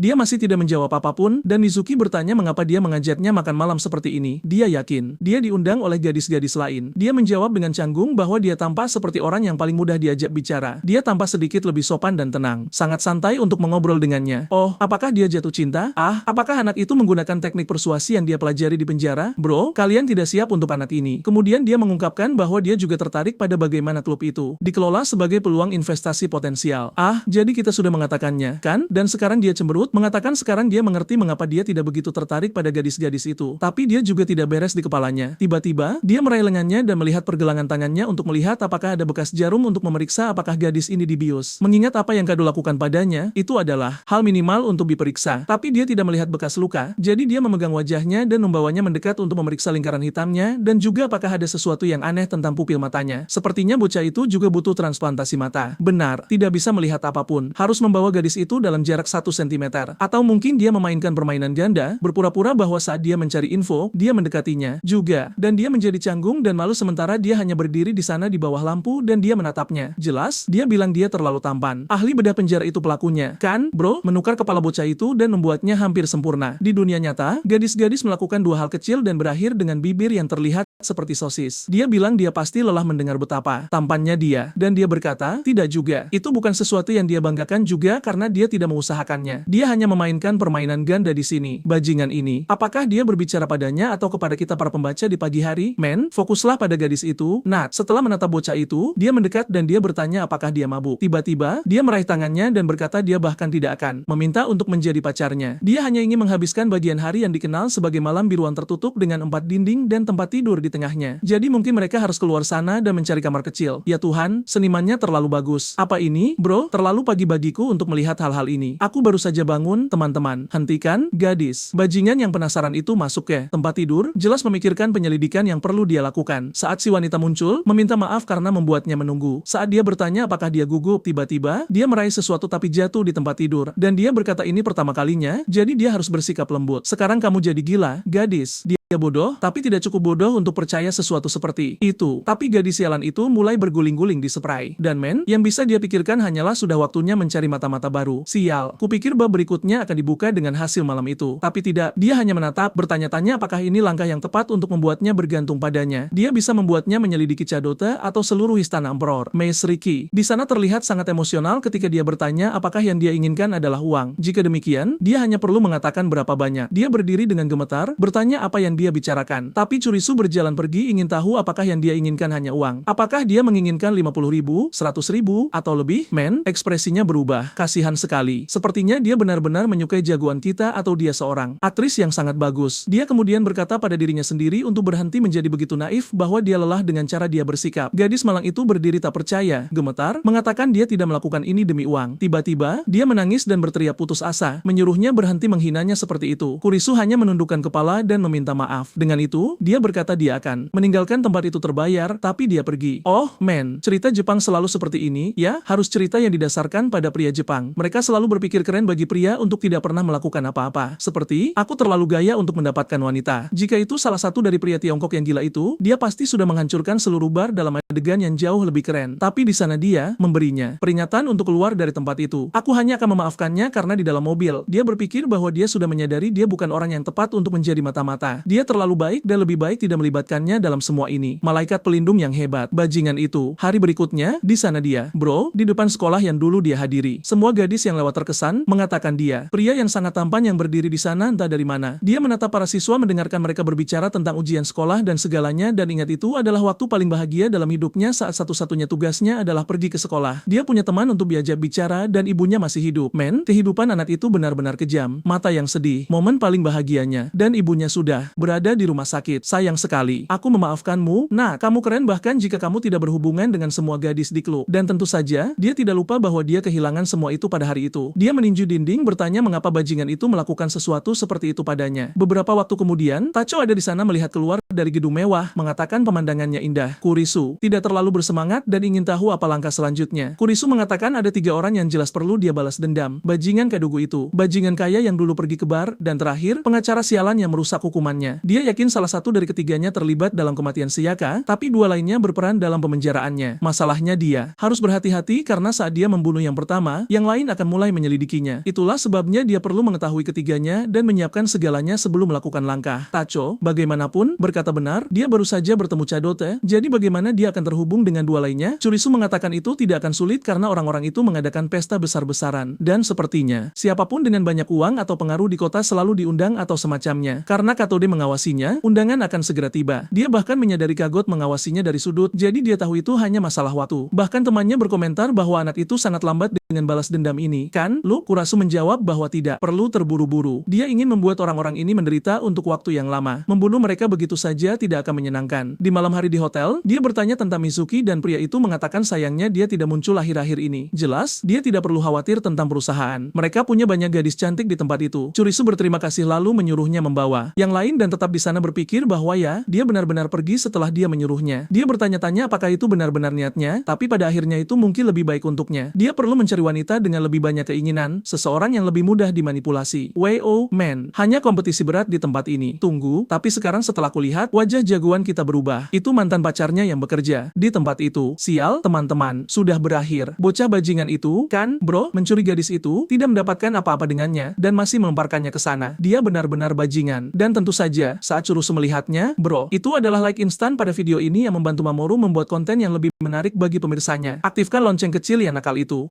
Dia masih tidak menjawab apapun, dan Mizuki bertanya mengapa dia mengajaknya makan malam seperti ini. Dia yakin dia diundang oleh gadis-gadis lain. Dia menjawab dengan canggung bahwa dia tampak seperti orang yang paling mudah diajak bicara. Dia tampak sedikit lebih sopan dan tenang, sangat santai untuk mengobrol dengannya. Oh, apakah dia jatuh cinta? Ah, apakah anak itu menggunakan teknik persuasi yang dia pelajari di penjara? Bro, kalian tidak siap untuk anak ini. Kemudian dia mengungkapkan bahwa dia juga tertarik pada bagaimana klub itu dikelola sebagai peluang investasi potensial. Ah, jadi kita sudah mengatakannya, kan? Dan sekarang dia cemberut, mengatakan sekarang dia mengerti mengapa dia tidak begitu tertarik pada gadis-gadis itu. Tapi dia juga tidak beres di kepalanya. Tiba-tiba, dia meraih lengannya dan melihat pergelangan tangannya untuk melihat apakah ada bekas jarum untuk memeriksa apakah gadis ini dibius. Mengingat apa yang Kado lakukan padanya, itu adalah hal minimal untuk diperiksa. Tapi dia tidak melihat bekas luka, jadi dia memegang wajahnya dan membawanya mendekat untuk memeriksa lingkaran hitamnya dan juga apakah ada sesuatu yang aneh tentang pupil matanya. Sepertinya bocah itu juga butuh transplantasi mata. Benar, tidak bisa melihat apapun. Harus membawa gadis itu dalam jarak 1 cm. Atau mungkin dia memainkan permainan ganda, berpura-pura bahwa saat dia mencari info, dia mendekatinya juga. Dan dia menjadi canggung dan malu sementara dia hanya berdiri di sana di bawah lampu dan dia menatapnya. Jelas, dia bilang dia terlalu tampan. Ahli bedah penjara itu pelakunya, kan, bro? Menukar kepala bocah itu dan membuatnya hampir sempurna. Di dunia nyata, gadis-gadis melakukan 2 hal kecil dan berakhir dengan bibir yang terlihat seperti sosis. Dia bilang dia pasti lelah mendengar betapa tampannya dia. Dan dia berkata, tidak juga. Itu bukan sesuatu yang dia banggakan juga karena dia tidak mengusahakannya. Dia hanya memainkan permainan ganda di sini. Bajingan ini. Apakah dia berbicara padanya atau kepada kita para pembaca di pagi hari? Men, fokuslah pada gadis itu. Nat, setelah menatap bocah itu, dia mendekat dan dia bertanya apakah dia mabuk. Tiba-tiba, dia meraih tangannya dan berkata dia bahkan tidak akan meminta untuk menjadi pacarnya. Dia hanya ingin menghabiskan bagian hari yang dikenal sebagai malam biruan tertutup dengan 4 dinding dan tempat tidur di tengahnya. Jadi mungkin mereka harus keluar sana dan mencari kamar kecil. Ya Tuhan, senimannya terlalu bagus. Apa ini, bro? Terlalu pagi bagiku untuk melihat hal-hal ini. Aku baru saja bangun, teman-teman. Hentikan, gadis. Bajingan yang penasaran itu masuk ke tempat tidur, jelas memikirkan penyelidikan yang perlu dia lakukan. Saat si wanita muncul, meminta maaf karena membuatnya menunggu. Saat dia bertanya apakah dia gugup, tiba-tiba, dia meraih sesuatu tapi jatuh di tempat tidur. Dan dia berkata ini pertama kalinya, jadi dia harus bersikap lembut. Sekarang kamu jadi gila, gadis. Dia bodoh, tapi tidak cukup bodoh untuk percaya sesuatu seperti itu. Tapi gadis sialan itu mulai berguling-guling di spray. Dan men, yang bisa dia pikirkan hanyalah sudah waktunya mencari mata-mata baru. Sial, kupikir bab berikutnya akan dibuka dengan hasil malam itu. Tapi tidak, dia hanya menatap, bertanya-tanya apakah ini langkah yang tepat untuk membuatnya bergantung padanya. Dia bisa membuatnya menyelidiki Cadota atau seluruh istana Emperor. Mace Riki. Di sana terlihat sangat emosional ketika dia bertanya apakah yang dia inginkan adalah uang. Jika demikian, dia hanya perlu mengatakan berapa banyak. Dia berdiri dengan gemetar, bertanya apa yang dia bicarakan. Tapi Kurisu berjalan pergi ingin tahu apakah yang dia inginkan hanya uang. Apakah dia menginginkan 50.000, 100.000, atau lebih? Men, ekspresinya berubah. Kasihan sekali. Sepertinya dia benar-benar menyukai jagoan kita atau dia seorang aktris yang sangat bagus. Dia kemudian berkata pada dirinya sendiri untuk berhenti menjadi begitu naif bahwa dia lelah dengan cara dia bersikap. Gadis malang itu berdiri tak percaya, gemetar, mengatakan dia tidak melakukan ini demi uang. Tiba-tiba, dia menangis dan berteriak putus asa, menyuruhnya berhenti menghinanya seperti itu. Kurisu hanya menundukkan kepala dan meminta maaf. Dengan itu, dia berkata dia akan meninggalkan tempat itu terbayar, tapi dia pergi. Oh, men, cerita Jepang selalu seperti ini, ya, harus cerita yang didasarkan pada pria Jepang. Mereka selalu berpikir keren bagi pria untuk tidak pernah melakukan apa-apa. Seperti, aku terlalu gaya untuk mendapatkan wanita. Jika itu salah satu dari pria Tiongkok yang gila itu, dia pasti sudah menghancurkan seluruh bar dalam adegan yang jauh lebih keren. Tapi di sana dia memberinya peringatan untuk keluar dari tempat itu. Aku hanya akan memaafkannya karena di dalam mobil, dia berpikir bahwa dia sudah menyadari dia bukan orang yang tepat untuk menjadi mata-mata. Dia terlalu baik dan lebih baik tidak melibatkannya dalam semua ini. Malaikat pelindung yang hebat. Bajingan itu. Hari berikutnya, di sana dia, bro, di depan sekolah yang dulu dia hadiri. Semua gadis yang lewat terkesan, mengatakan dia. Pria yang sangat tampan yang berdiri di sana entah dari mana. Dia menatap para siswa mendengarkan mereka berbicara tentang ujian sekolah dan segalanya dan ingat itu adalah waktu paling bahagia dalam hidupnya saat satu-satunya tugasnya adalah pergi ke sekolah. Dia punya teman untuk diajak bicara dan ibunya masih hidup. Men, kehidupan anak itu benar-benar kejam. Mata yang sedih. Momen paling bahagianya. Dan ibunya sudah berada di rumah sakit. Sayang sekali. Aku memaafkanmu. Nah, kamu keren bahkan jika kamu tidak berhubungan dengan semua gadis di klub. Dan tentu saja, dia tidak lupa bahwa dia kehilangan semua itu pada hari itu. Dia meninju dinding bertanya mengapa bajingan itu melakukan sesuatu seperti itu padanya. Beberapa waktu kemudian, Tacho ada di sana melihat keluar dari gedung mewah, mengatakan pemandangannya indah. Kurisu tidak terlalu bersemangat dan ingin tahu apa langkah selanjutnya. Kurisu mengatakan ada 3 orang yang jelas perlu dia balas dendam. Bajingan Kadugu itu, bajingan kaya yang dulu pergi ke bar, dan terakhir, pengacara sialan yang merusak hukumannya. Dia yakin salah satu dari ketiganya terlibat dalam kematian Sayaka, tapi 2 lainnya berperan dalam pemenjaraannya. Masalahnya dia harus berhati-hati karena saat dia membunuh yang pertama, yang lain akan mulai menyelidikinya. Itulah sebabnya dia perlu mengetahui ketiganya dan menyiapkan segalanya sebelum melakukan langkah. Tacho, bagaimanapun, berkata benar, dia baru saja bertemu Cadote, jadi bagaimana dia akan terhubung dengan 2 lainnya? Kurisu mengatakan itu tidak akan sulit karena orang-orang itu mengadakan pesta besar-besaran. Dan sepertinya, siapapun dengan banyak uang atau pengaruh di kota selalu diundang atau semacamnya. Karena Katode mengawasinya, undangan akan segera tiba. Dia bahkan menyadari Kagot mengawasinya dari sudut, jadi dia tahu itu hanya masalah waktu. Bahkan temannya berkomentar bahwa anak itu sangat lambat dengan balas dendam ini. Kan, lu? Kurisu menjawab bahwa tidak perlu terburu-buru. Dia ingin membuat orang-orang ini menderita untuk waktu yang lama. Membunuh mereka begitu saja tidak akan menyenangkan. Di malam hari di hotel, dia bertanya tentang Mizuki dan pria itu mengatakan sayangnya dia tidak muncul akhir-akhir ini. Jelas, dia tidak perlu khawatir tentang perusahaan. Mereka punya banyak gadis cantik di tempat itu. Kurisu berterima kasih lalu menyuruhnya membawa yang lain dan tetap di sana berpikir bahwa ya, dia benar-benar pergi setelah dia menyuruhnya. Dia bertanya-tanya apakah itu benar-benar niatnya, tapi pada akhirnya itu mungkin lebih baik untuknya. Dia perlu mencari wanita dengan lebih banyak keinginan, seseorang yang lebih mudah dimanipulasi. W.O. Man, hanya kompetisi berat di tempat ini. Tunggu, tapi sekarang setelah kulihat, wajah jagoan kita berubah. Itu mantan pacarnya yang bekerja di tempat itu. Sial, teman-teman, sudah berakhir. Bocah bajingan itu, kan, bro, mencuri gadis itu, tidak mendapatkan apa-apa dengannya, dan masih melemparkannya ke sana. Dia benar-benar bajingan. Dan tentu saja, saat Kurisu melihatnya, bro, itu adalah like instan pada video ini yang membantu Mamoru membuat konten yang lebih menarik bagi pemirsanya. Aktifkan lonceng kecil yang nakal itu.